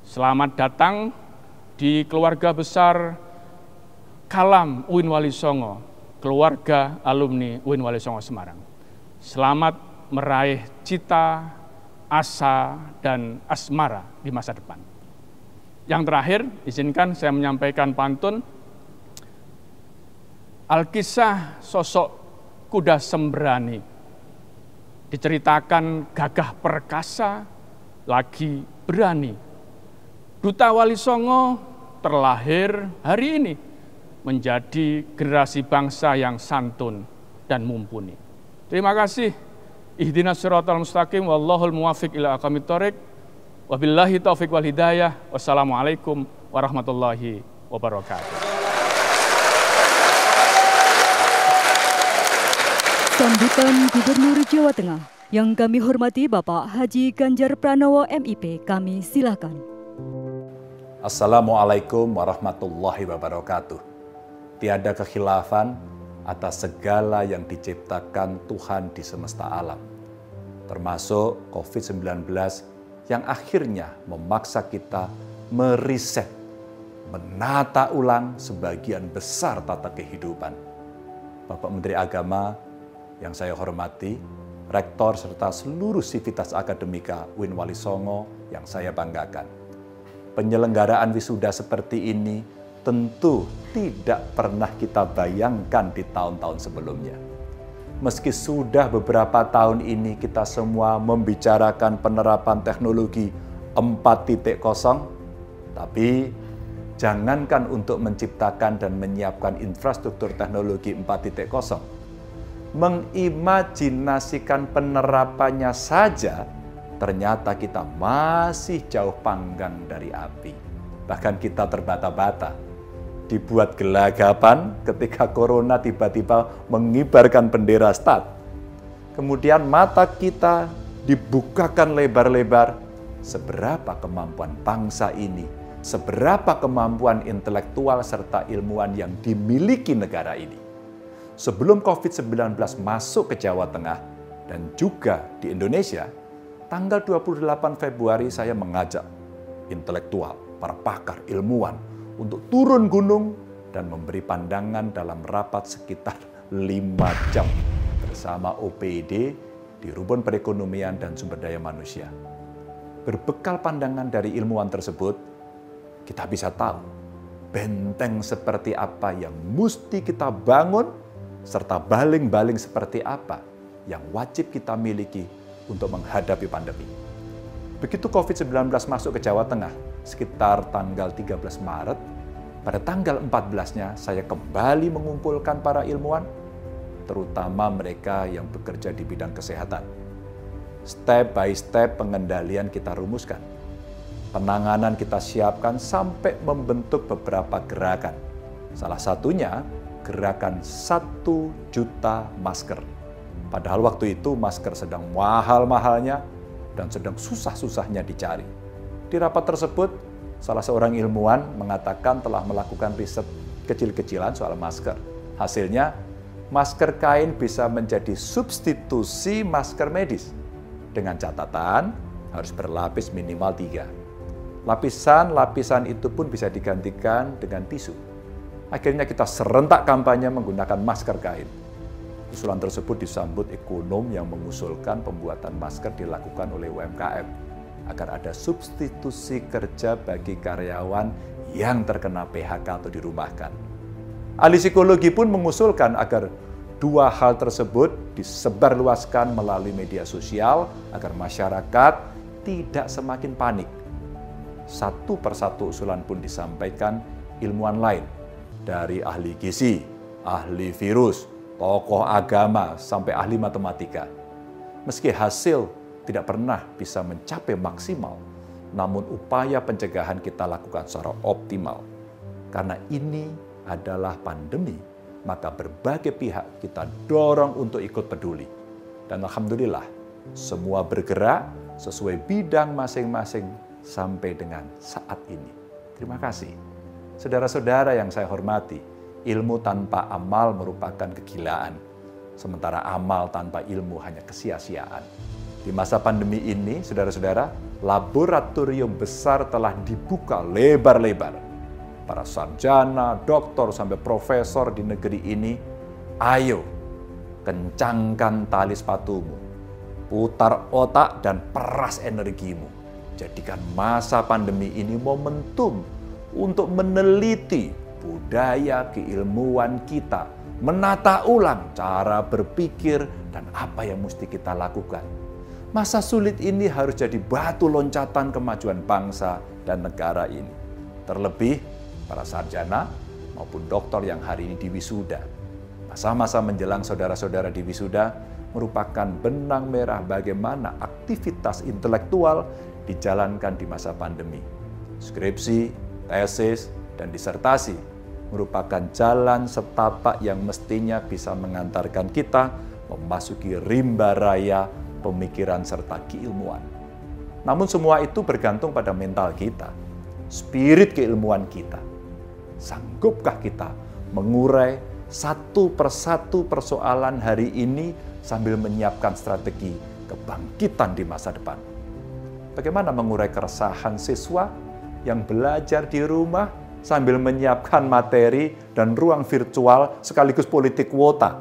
Selamat datang di keluarga besar Kalam UIN Wali Songo, keluarga alumni UIN Wali Songo Semarang. Selamat meraih cita, asa, dan asmara di masa depan. Yang terakhir, izinkan saya menyampaikan pantun. Alkisah sosok kuda sembrani, diceritakan gagah perkasa, lagi berani. Duta Wali Songo terlahir hari ini menjadi generasi bangsa yang santun dan mumpuni. Terima kasih. Ihdinas siratal mustaqim, wallahul muwaffiq ila aqwamit thoriq. Wabillahi taufiq wal hidayah. Wassalamualaikum warahmatullahi wabarakatuh. Sambutan Gubernur Jawa Tengah yang kami hormati Bapak Haji Ganjar Pranowo MIP, kami silakan. Assalamualaikum warahmatullahi wabarakatuh. Tiada kekhilafan atas segala yang diciptakan Tuhan di semesta alam, termasuk COVID-19 yang akhirnya memaksa kita meriset, menata ulang sebagian besar tata kehidupan. Bapak Menteri Agama yang saya hormati, Rektor serta seluruh sivitas akademika UIN Wali Songo yang saya banggakan. Penyelenggaraan wisuda seperti ini tentu tidak pernah kita bayangkan di tahun-tahun sebelumnya. Meski sudah beberapa tahun ini kita semua membicarakan penerapan teknologi 4.0, tapi jangankan untuk menciptakan dan menyiapkan infrastruktur teknologi 4.0, mengimajinasikan penerapannya saja, ternyata kita masih jauh panggang dari api. Bahkan kita terbata-bata. Dibuat gelagapan ketika corona tiba-tiba mengibarkan bendera START. Kemudian mata kita dibukakan lebar-lebar. Seberapa kemampuan bangsa ini, seberapa kemampuan intelektual serta ilmuwan yang dimiliki negara ini. Sebelum COVID-19 masuk ke Jawa Tengah dan juga di Indonesia, tanggal 28 Februari saya mengajak intelektual, para pakar, ilmuwan untuk turun gunung dan memberi pandangan dalam rapat sekitar 5 jam bersama OPD di Rumpun Perekonomian dan Sumber Daya Manusia. Berbekal pandangan dari ilmuwan tersebut, kita bisa tahu benteng seperti apa yang mesti kita bangun, serta baling-baling seperti apa yang wajib kita miliki untuk menghadapi pandemi. Begitu COVID-19 masuk ke Jawa Tengah, sekitar tanggal 13 Maret, pada tanggal 14-nya saya kembali mengumpulkan para ilmuwan, terutama mereka yang bekerja di bidang kesehatan. Step by step pengendalian kita rumuskan. Penanganan kita siapkan sampai membentuk beberapa gerakan. Salah satunya gerakan 1 juta masker. Padahal waktu itu masker sedang mahal-mahalnya dan sedang susah-susahnya dicari. Di rapat tersebut, salah seorang ilmuwan mengatakan telah melakukan riset kecil-kecilan soal masker. Hasilnya, masker kain bisa menjadi substitusi masker medis. Dengan catatan, harus berlapis minimal 3. Lapisan-lapisan itu pun bisa digantikan dengan tisu. Akhirnya kita serentak kampanye menggunakan masker kain. Usulan tersebut disambut ekonom yang mengusulkan pembuatan masker dilakukan oleh UMKM agar ada substitusi kerja bagi karyawan yang terkena PHK atau dirumahkan. Ahli psikologi pun mengusulkan agar 2 hal tersebut disebarluaskan melalui media sosial agar masyarakat tidak semakin panik. Satu persatu usulan pun disampaikan ilmuwan lain, dari ahli gizi, ahli virus, tokoh agama, sampai ahli matematika. Meski hasil tidak pernah bisa mencapai maksimal, namun upaya pencegahan kita lakukan secara optimal. Karena ini adalah pandemi, maka berbagai pihak kita dorong untuk ikut peduli. Dan alhamdulillah, semua bergerak sesuai bidang masing-masing sampai dengan saat ini. Terima kasih. Saudara-saudara yang saya hormati, ilmu tanpa amal merupakan kegilaan. Sementara amal tanpa ilmu hanya kesia-siaan. Di masa pandemi ini, saudara-saudara, laboratorium besar telah dibuka lebar-lebar. Para sarjana, doktor, sampai profesor di negeri ini, ayo kencangkan tali sepatumu, putar otak dan peras energimu. Jadikan masa pandemi ini momentum untuk meneliti budaya keilmuan kita, menata ulang cara berpikir dan apa yang mesti kita lakukan. Masa sulit ini harus jadi batu loncatan kemajuan bangsa dan negara ini. Terlebih para sarjana maupun doktor yang hari ini diwisuda. Masa-masa menjelang saudara-saudara diwisuda merupakan benang merah bagaimana aktivitas intelektual dijalankan di masa pandemi. Skripsi, tesis, dan disertasi merupakan jalan setapak yang mestinya bisa mengantarkan kita memasuki rimba raya pemikiran serta keilmuan. Namun semua itu bergantung pada mental kita, spirit keilmuan kita. Sanggupkah kita mengurai satu persatu persoalan hari ini sambil menyiapkan strategi kebangkitan di masa depan? Bagaimana mengurai keresahan siswa yang belajar di rumah sambil menyiapkan materi dan ruang virtual sekaligus politik kuota?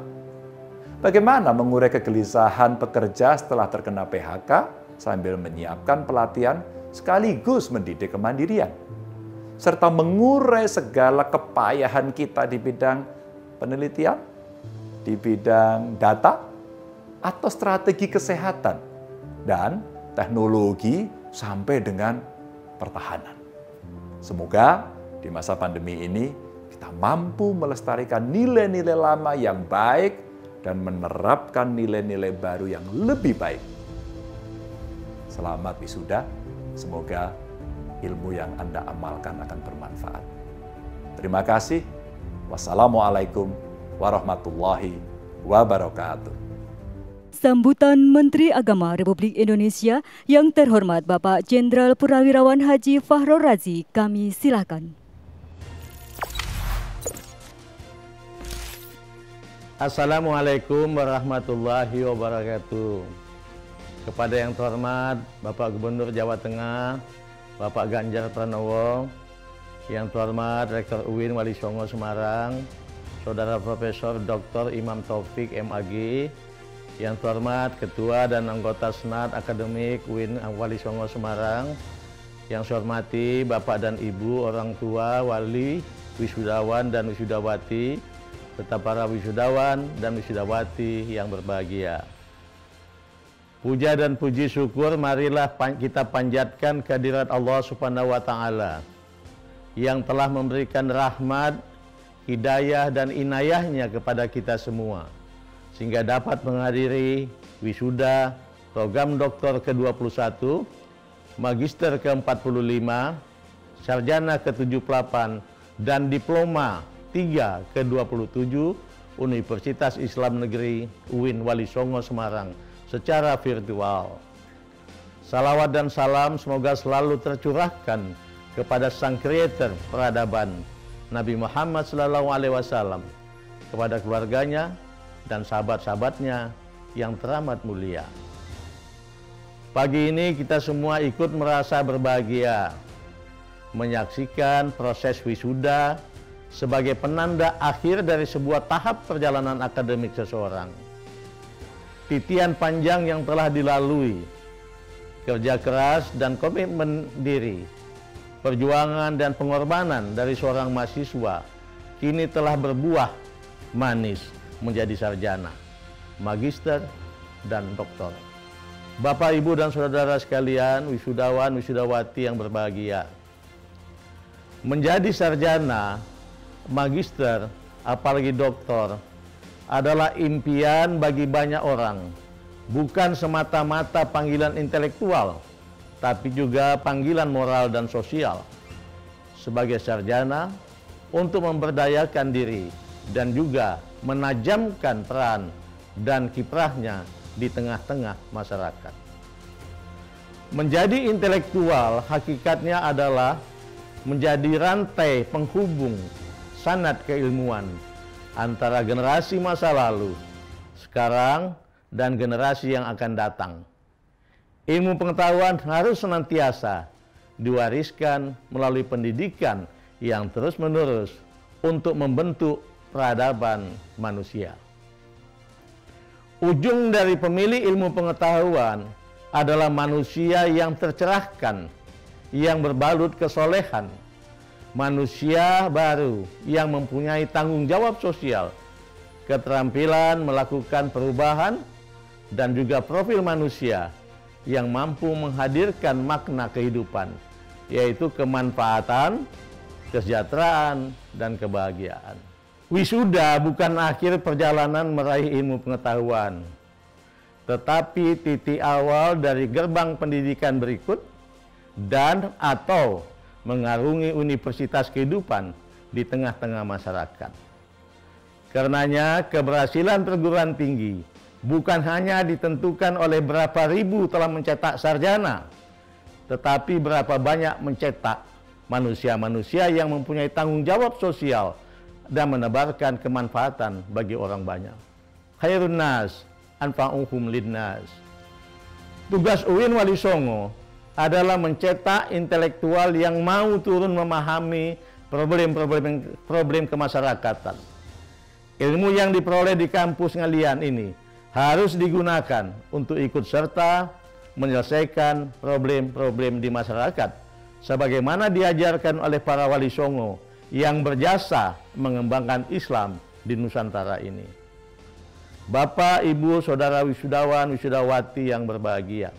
Bagaimana mengurai kegelisahan pekerja setelah terkena PHK sambil menyiapkan pelatihan sekaligus mendidik kemandirian? Serta mengurai segala kepayahan kita di bidang penelitian, di bidang data, atau strategi kesehatan, dan teknologi sampai dengan pertahanan. Semoga di masa pandemi ini kita mampu melestarikan nilai-nilai lama yang baik dan menerapkan nilai-nilai baru yang lebih baik. Selamat wisuda, semoga ilmu yang Anda amalkan akan bermanfaat. Terima kasih. Wassalamualaikum warahmatullahi wabarakatuh. Sambutan Menteri Agama Republik Indonesia yang terhormat Bapak Jenderal Purnawirawan Haji Fakhrul Razi, kami silakan. Assalamualaikum warahmatullahi wabarakatuh. Kepada yang terhormat Bapak Gubernur Jawa Tengah, Bapak Ganjar Pranowo, yang terhormat Rektor UIN Wali Songo Semarang, Saudara Profesor Dr. Imam Taufik MAG, yang terhormat Ketua dan anggota Senat Akademik UIN Wali Songo Semarang, yang saya hormati Bapak dan Ibu, orang tua, wali, wisudawan dan wisudawati, serta para wisudawan dan wisudawati yang berbahagia. Puja dan puji syukur marilah kita panjatkan kehadirat Allah Subhanahu wa Ta'ala yang telah memberikan rahmat, hidayah dan inayahnya kepada kita semua, sehingga dapat menghadiri wisuda program doktor ke-21, magister ke-45, sarjana ke-78, dan diploma 3 ke-27 Universitas Islam Negeri UIN Wali Songo Semarang secara virtual. Salawat dan salam semoga selalu tercurahkan kepada sang kreator peradaban Nabi Muhammad SAW, kepada keluarganya dan sahabat-sahabatnya yang teramat mulia. Pagi ini kita semua ikut merasa berbahagia menyaksikan proses wisuda sebagai penanda akhir dari sebuah tahap perjalanan akademik seseorang. Titian panjang yang telah dilalui, kerja keras dan komitmen diri, perjuangan dan pengorbanan dari seorang mahasiswa kini telah berbuah manis menjadi sarjana, magister, dan doktor. Bapak, Ibu, dan saudara sekalian, wisudawan, wisudawati yang berbahagia. Menjadi sarjana, magister, apalagi doktor, adalah impian bagi banyak orang. Bukan semata-mata panggilan intelektual, tapi juga panggilan moral dan sosial. Sebagai sarjana, untuk memberdayakan diri dan juga menajamkan peran dan kiprahnya di tengah-tengah masyarakat. Menjadi intelektual hakikatnya adalah menjadi rantai penghubung sanad keilmuan antara generasi masa lalu, sekarang, dan generasi yang akan datang. Ilmu pengetahuan harus senantiasa diwariskan melalui pendidikan yang terus-menerus untuk membentuk peradaban manusia. Ujung dari pemilih ilmu pengetahuan adalah manusia yang tercerahkan, yang berbalut kesolehan, manusia baru yang mempunyai tanggung jawab sosial, keterampilan melakukan perubahan, dan juga profil manusia yang mampu menghadirkan makna kehidupan, yaitu kemanfaatan, kesejahteraan, dan kebahagiaan. Wisuda bukan akhir perjalanan meraih ilmu pengetahuan, tetapi titik awal dari gerbang pendidikan berikut dan atau mengarungi universitas kehidupan di tengah-tengah masyarakat. Karenanya, keberhasilan perguruan tinggi bukan hanya ditentukan oleh berapa ribu telah mencetak sarjana, tetapi berapa banyak mencetak manusia-manusia yang mempunyai tanggung jawab sosial dan menebarkan kemanfaatan bagi orang banyak. Khairun nas anfa'uhum linnas. Tugas UIN Wali Songo adalah mencetak intelektual yang mau turun memahami problem kemasyarakatan. Ilmu yang diperoleh di kampus Ngalian ini harus digunakan untuk ikut serta menyelesaikan problem-problem di masyarakat, sebagaimana diajarkan oleh para wali songo yang berjasa mengembangkan Islam di Nusantara ini. Bapak, Ibu, Saudara wisudawan, wisudawati yang berbahagia,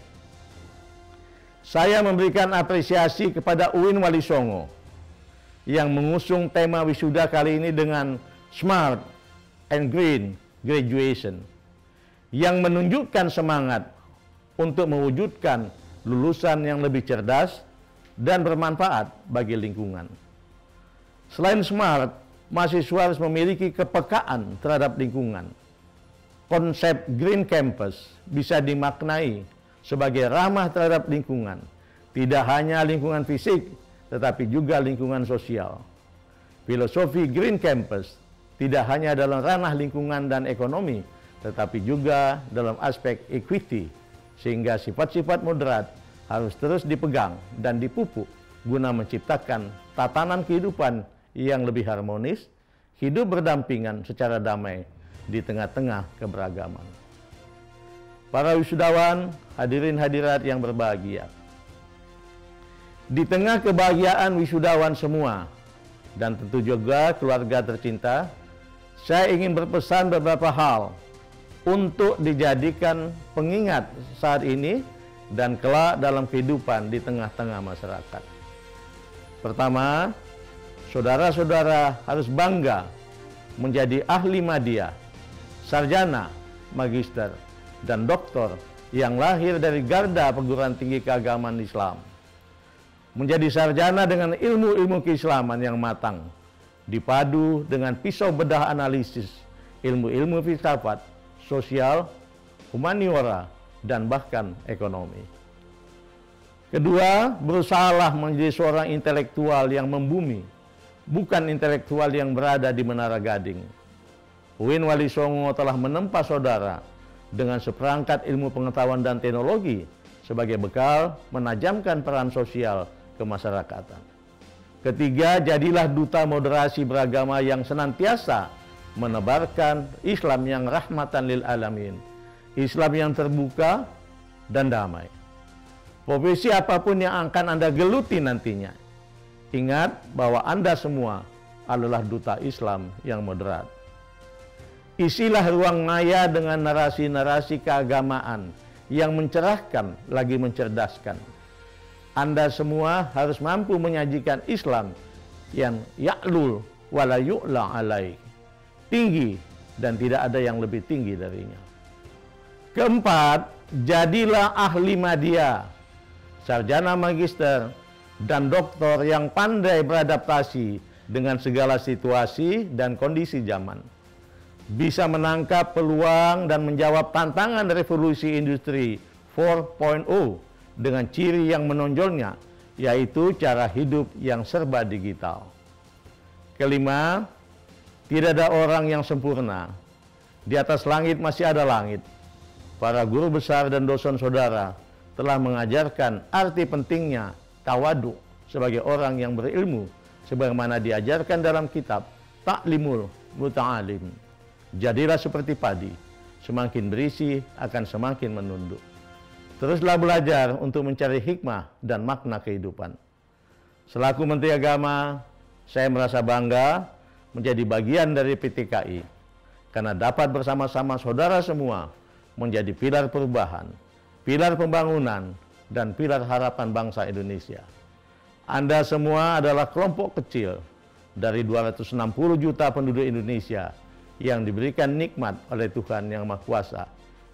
saya memberikan apresiasi kepada UIN Wali Songo yang mengusung tema wisuda kali ini dengan Smart and Green Graduation, yang menunjukkan semangat untuk mewujudkan lulusan yang lebih cerdas dan bermanfaat bagi lingkungan. Selain smart, mahasiswa harus memiliki kepekaan terhadap lingkungan. Konsep Green Campus bisa dimaknai sebagai ramah terhadap lingkungan, tidak hanya lingkungan fisik, tetapi juga lingkungan sosial. Filosofi Green Campus tidak hanya dalam ranah lingkungan dan ekonomi, tetapi juga dalam aspek equity, sehingga sifat-sifat moderat harus terus dipegang dan dipupuk guna menciptakan tatanan kehidupan yang lebih harmonis, hidup berdampingan secara damai di tengah-tengah keberagaman. Para wisudawan, hadirin hadirat yang berbahagia, di tengah kebahagiaan wisudawan semua dan tentu juga keluarga tercinta, saya ingin berpesan beberapa hal untuk dijadikan pengingat saat ini dan kelak dalam kehidupan di tengah-tengah masyarakat. Pertama, saudara-saudara harus bangga menjadi ahli madya, sarjana, magister, dan doktor yang lahir dari garda perguruan tinggi keagamaan Islam. Menjadi sarjana dengan ilmu-ilmu keislaman yang matang, dipadu dengan pisau bedah analisis, ilmu-ilmu filsafat, sosial, humaniora, dan bahkan ekonomi. Kedua, berusahalah menjadi seorang intelektual yang membumi, bukan intelektual yang berada di Menara Gading. UIN Wali Songo telah menempa saudara dengan seperangkat ilmu pengetahuan dan teknologi sebagai bekal menajamkan peran sosial kemasyarakatan. Ketiga, jadilah duta moderasi beragama yang senantiasa menebarkan Islam yang rahmatan lil alamin, Islam yang terbuka dan damai. Profesi apapun yang akan Anda geluti nantinya, ingat bahwa Anda semua adalah duta Islam yang moderat. Isilah ruang maya dengan narasi-narasi keagamaan yang mencerahkan lagi mencerdaskan. Anda semua harus mampu menyajikan Islam yang ya'lul wala yu'la alaih, tinggi dan tidak ada yang lebih tinggi darinya. Keempat, jadilah ahli madya, sarjana magister, dan doktor yang pandai beradaptasi dengan segala situasi dan kondisi zaman. Bisa menangkap peluang dan menjawab tantangan revolusi industri 4.0 dengan ciri yang menonjolnya, yaitu cara hidup yang serba digital. Kelima, tidak ada orang yang sempurna. Di atas langit masih ada langit. Para guru besar dan dosen saudara telah mengajarkan arti pentingnya tawadu sebagai orang yang berilmu, sebagaimana diajarkan dalam kitab Ta'limul Muta'alim. Jadilah seperti padi, semakin berisi akan semakin menunduk. Teruslah belajar untuk mencari hikmah dan makna kehidupan. Selaku Menteri Agama, saya merasa bangga menjadi bagian dari PTKI, karena dapat bersama-sama saudara semua menjadi pilar perubahan, pilar pembangunan, dan pilar harapan bangsa Indonesia. Anda semua adalah kelompok kecil dari 260 juta penduduk Indonesia yang diberikan nikmat oleh Tuhan Yang Maha Kuasa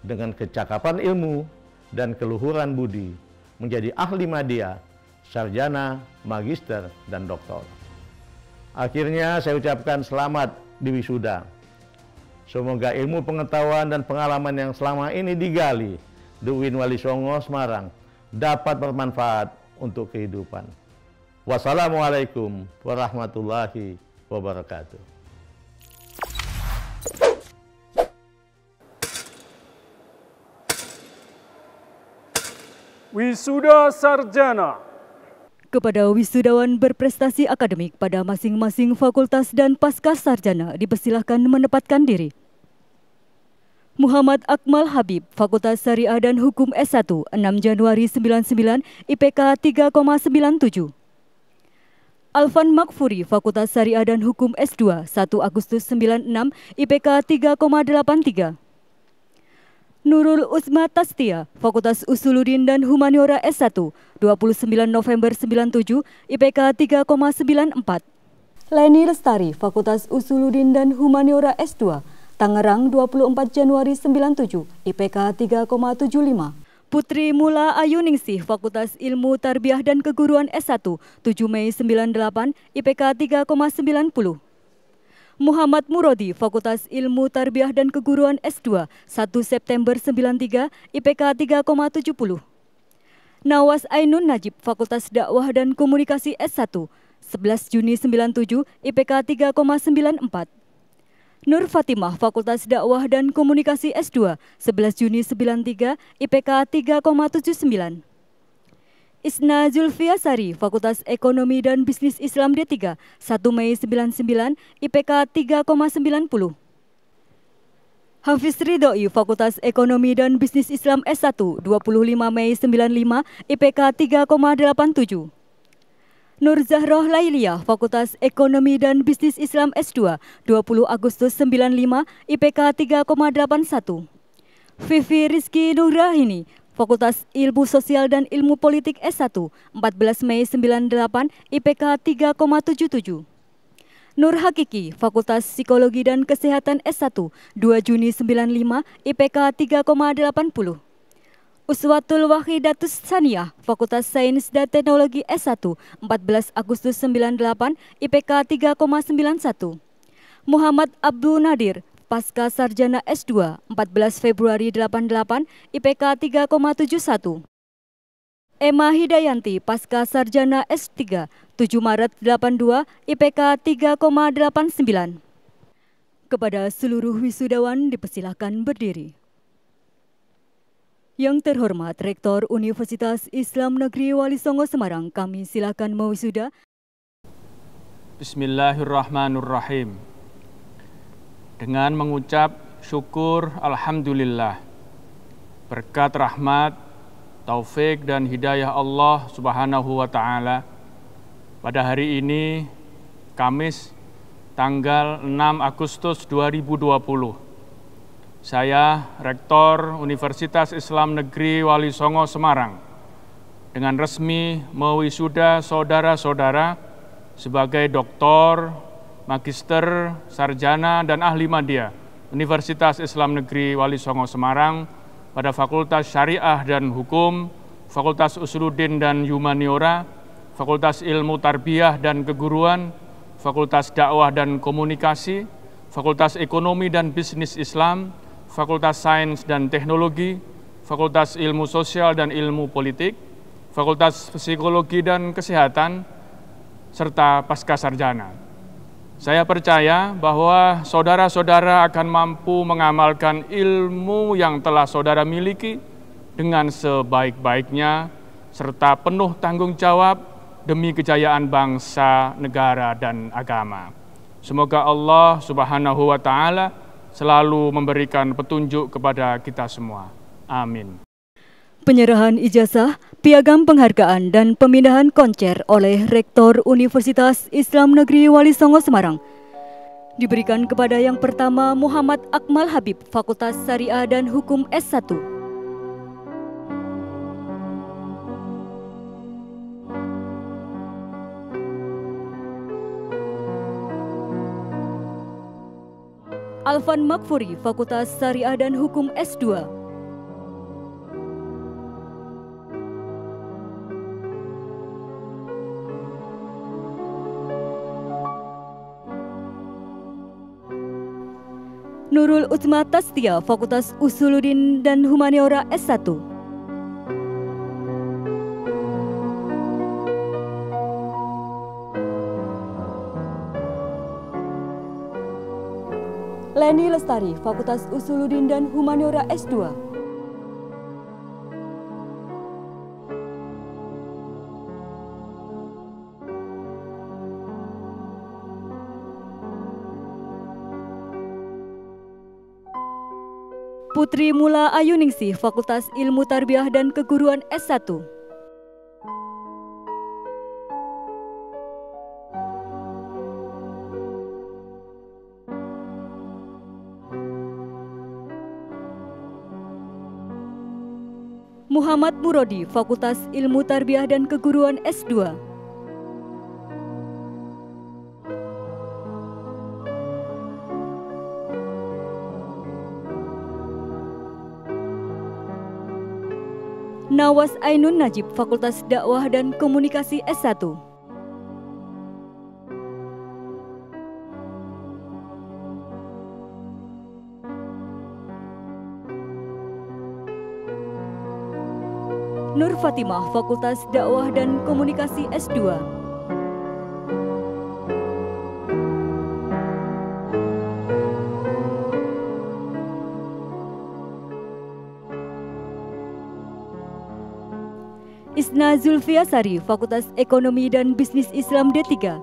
dengan kecakapan ilmu dan keluhuran budi menjadi ahli madya, sarjana, magister, dan doktor. Akhirnya saya ucapkan selamat di wisuda. Semoga ilmu pengetahuan dan pengalaman yang selama ini digali di UIN Wali Songo Semarang dapat bermanfaat untuk kehidupan. Wassalamualaikum warahmatullahi wabarakatuh. Wisuda Sarjana. Kepada wisudawan berprestasi akademik pada masing-masing fakultas dan pasca sarjana dipersilahkan menempatkan diri. Muhammad Akmal Habib, Fakultas Syariah dan Hukum S1, 6 Januari 99, IPK 3,97. Alvan Makfuri, Fakultas Syariah dan Hukum S2, 1 Agustus 96, IPK 3,83. Nurul Uzma Tastia, Fakultas Usuluddin dan Humaniora S1, 29 November 97, IPK 3,94. Leni Lestari, Fakultas Usuluddin dan Humaniora S2, Tangerang, 24 Januari 97, IPK 3,75. Putri Mula Ayuningsih, Fakultas Ilmu Tarbiyah dan Keguruan S1, 7 Mei 98, IPK 3,90. Muhammad Murodi, Fakultas Ilmu Tarbiyah dan Keguruan S2, 1 September 93, IPK 3,70. Nawas Ainun Najib, Fakultas Dakwah dan Komunikasi S1, 11 Juni 97, IPK 3,94. Nur Fatimah, Fakultas Dakwah dan Komunikasi S2, 11 Juni 93, IPK 3,79. Isna Zulfiasari, Fakultas Ekonomi dan Bisnis Islam D3, 1 Mei 99, IPK 3,90. Hafiz Ridhoi, Fakultas Ekonomi dan Bisnis Islam S1, 25 Mei 95, IPK 3,87. Nur Zahroh Lailiyah, Fakultas Ekonomi dan Bisnis Islam S2, 20 Agustus 95, IPK 3,81. Vivi Rizky Nurahini, Fakultas Ilmu Sosial dan Ilmu Politik S1, 14 Mei 98, IPK 3,77. Nur Hakiki, Fakultas Psikologi dan Kesehatan S1, 2 Juni 95, IPK 3,80. Uswatul Wahidatus Saniyah, Fakultas Sains dan Teknologi S1, 14 Agustus 98, IPK 3,91. Muhammad Abdul Nadir, Pasca Sarjana S2, 14 Februari 88, IPK 3,71. Emma Hidayanti, Pasca Sarjana S3, 7 Maret 82, IPK 3,89. Kepada seluruh wisudawan dipersilakan berdiri. Yang terhormat Rektor Universitas Islam Negeri Wali Songo Semarang, kami silakan mewisuda. Bismillahirrahmanirrahim. Dengan mengucap syukur Alhamdulillah, berkat rahmat, taufik dan hidayah Allah Subhanahu wa Ta'ala, pada hari ini, Kamis, tanggal 6 Agustus 2020, saya, Rektor Universitas Islam Negeri Wali Songo Semarang, dengan resmi mewisuda saudara-saudara sebagai doktor, magister, sarjana, dan ahli madya Universitas Islam Negeri Wali Songo Semarang pada Fakultas Syariah dan Hukum, Fakultas Usuluddin dan Humaniora, Fakultas Ilmu Tarbiyah dan Keguruan, Fakultas Dakwah dan Komunikasi, Fakultas Ekonomi dan Bisnis Islam, Fakultas Sains dan Teknologi, Fakultas Ilmu Sosial dan Ilmu Politik, Fakultas Psikologi dan Kesehatan, serta Pasca Sarjana. Saya percaya bahwa saudara-saudara akan mampu mengamalkan ilmu yang telah saudara miliki dengan sebaik-baiknya, serta penuh tanggung jawab demi kejayaan bangsa, negara, dan agama. Semoga Allah Subhanahu wa Ta'ala selalu memberikan petunjuk kepada kita semua. Amin. Penyerahan ijazah, piagam penghargaan dan pemindahan koncer oleh Rektor Universitas Islam Negeri Wali Songo Semarang diberikan kepada yang pertama Muhammad Akmal Habib, Fakultas Syariah dan Hukum S1. Alvan Makfuri, Fakultas Syariah dan Hukum S2. Nurul Uzma Tastia, Fakultas Usuluddin dan Humaniora S1. Leni Lestari, Fakultas Usuluddin dan Humaniora S2. Putri Mula Ayuningsih, Fakultas Ilmu Tarbiyah dan Keguruan S1. Muhammad Murodi, Fakultas Ilmu Tarbiyah dan Keguruan S2. Nawas Ainun Najib, Fakultas Dakwah dan Komunikasi S1. Nur Fatimah, Fakultas Dakwah dan Komunikasi S2. Isna Zulfiasari, Fakultas Ekonomi dan Bisnis Islam D3.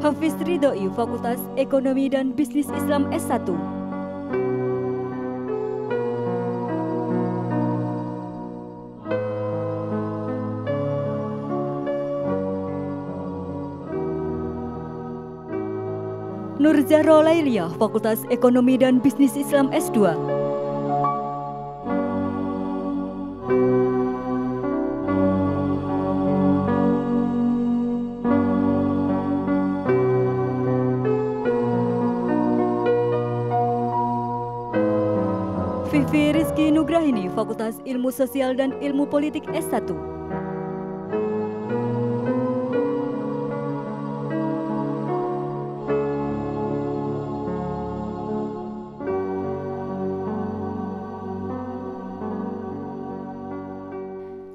Hafiz Ridhoi, Fakultas Ekonomi dan Bisnis Islam S1. Nur Zahra Lailiyah, Fakultas Ekonomi dan Bisnis Islam S2. Vivi Rizky Nugrahini, Fakultas Ilmu Sosial dan Ilmu Politik S1.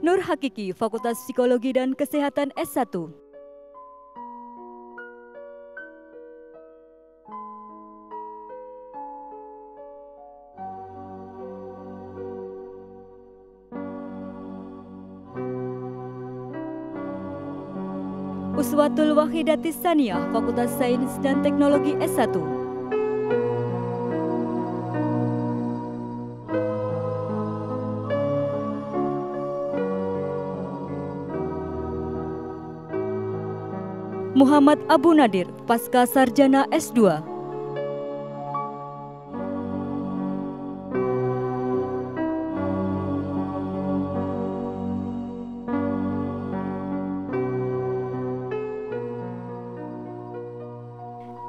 Nur Hakiki, Fakultas Psikologi dan Kesehatan S1. Uswatul Wahidatis Saniyah, Fakultas Sains dan Teknologi S1. Muhammad Abu Nadir, Pasca Sarjana S2.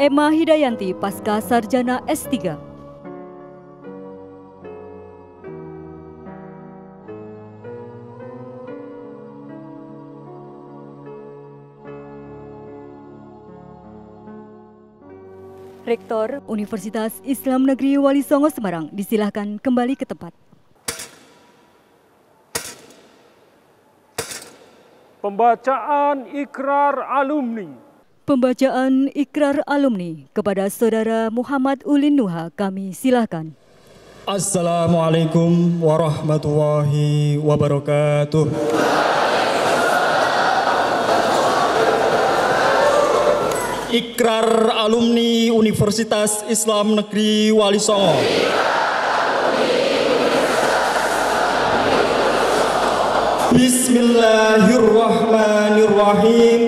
Emma Hidayanti, Pasca Sarjana S3. Rektor Universitas Islam Negeri Wali Songo Semarang, disilahkan kembali ke tempat. Pembacaan ikrar alumni. Pembacaan ikrar alumni kepada Saudara Muhammad Ulin Nuha, kami silakan. Assalamualaikum warahmatullahi wabarakatuh. Ikrar alumni Universitas Islam Negeri Wali Songo. Bismillahirrahmanirrahim.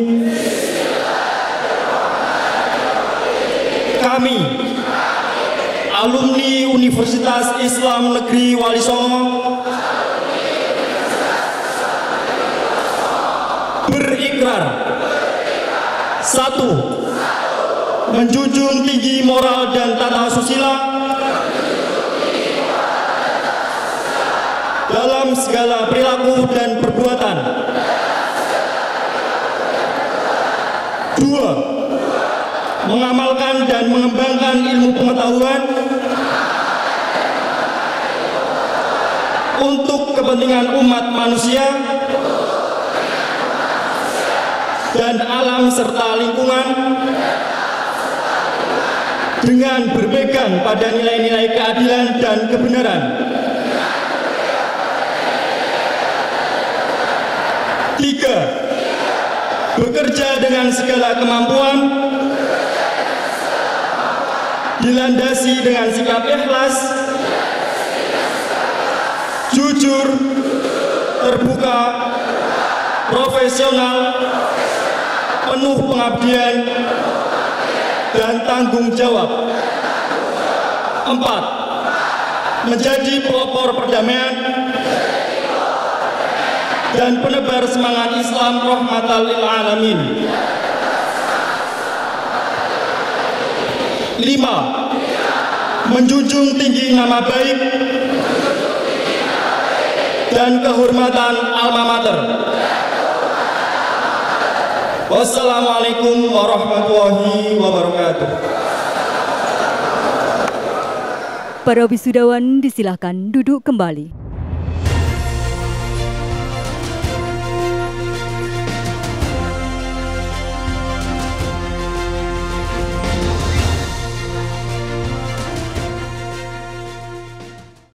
Kami, alumni Universitas Islam Negeri Wali Songo, berikrar: 1. Menjunjung tinggi moral dan tata susila dalam segala perilaku dan perbuatan. 2. Mengamalkan dan mengembangkan ilmu pengetahuan untuk kepentingan umat manusia dan alam serta lingkungan. dengan berpegang pada nilai-nilai keadilan dan kebenaran. 3. Bekerja dengan segala kemampuan, dilandasi dengan sikap ikhlas, jujur, terbuka, profesional, penuh pengabdian, dan tanggung jawab. 4. Menjadi pelopor perdamaian dan penebar semangat Islam rahmatan lil alamin. 5. Menjunjung tinggi nama baik dan kehormatan alma mater. Wassalamualaikum warahmatullahi wabarakatuh. Para wisudawan disilahkan duduk kembali.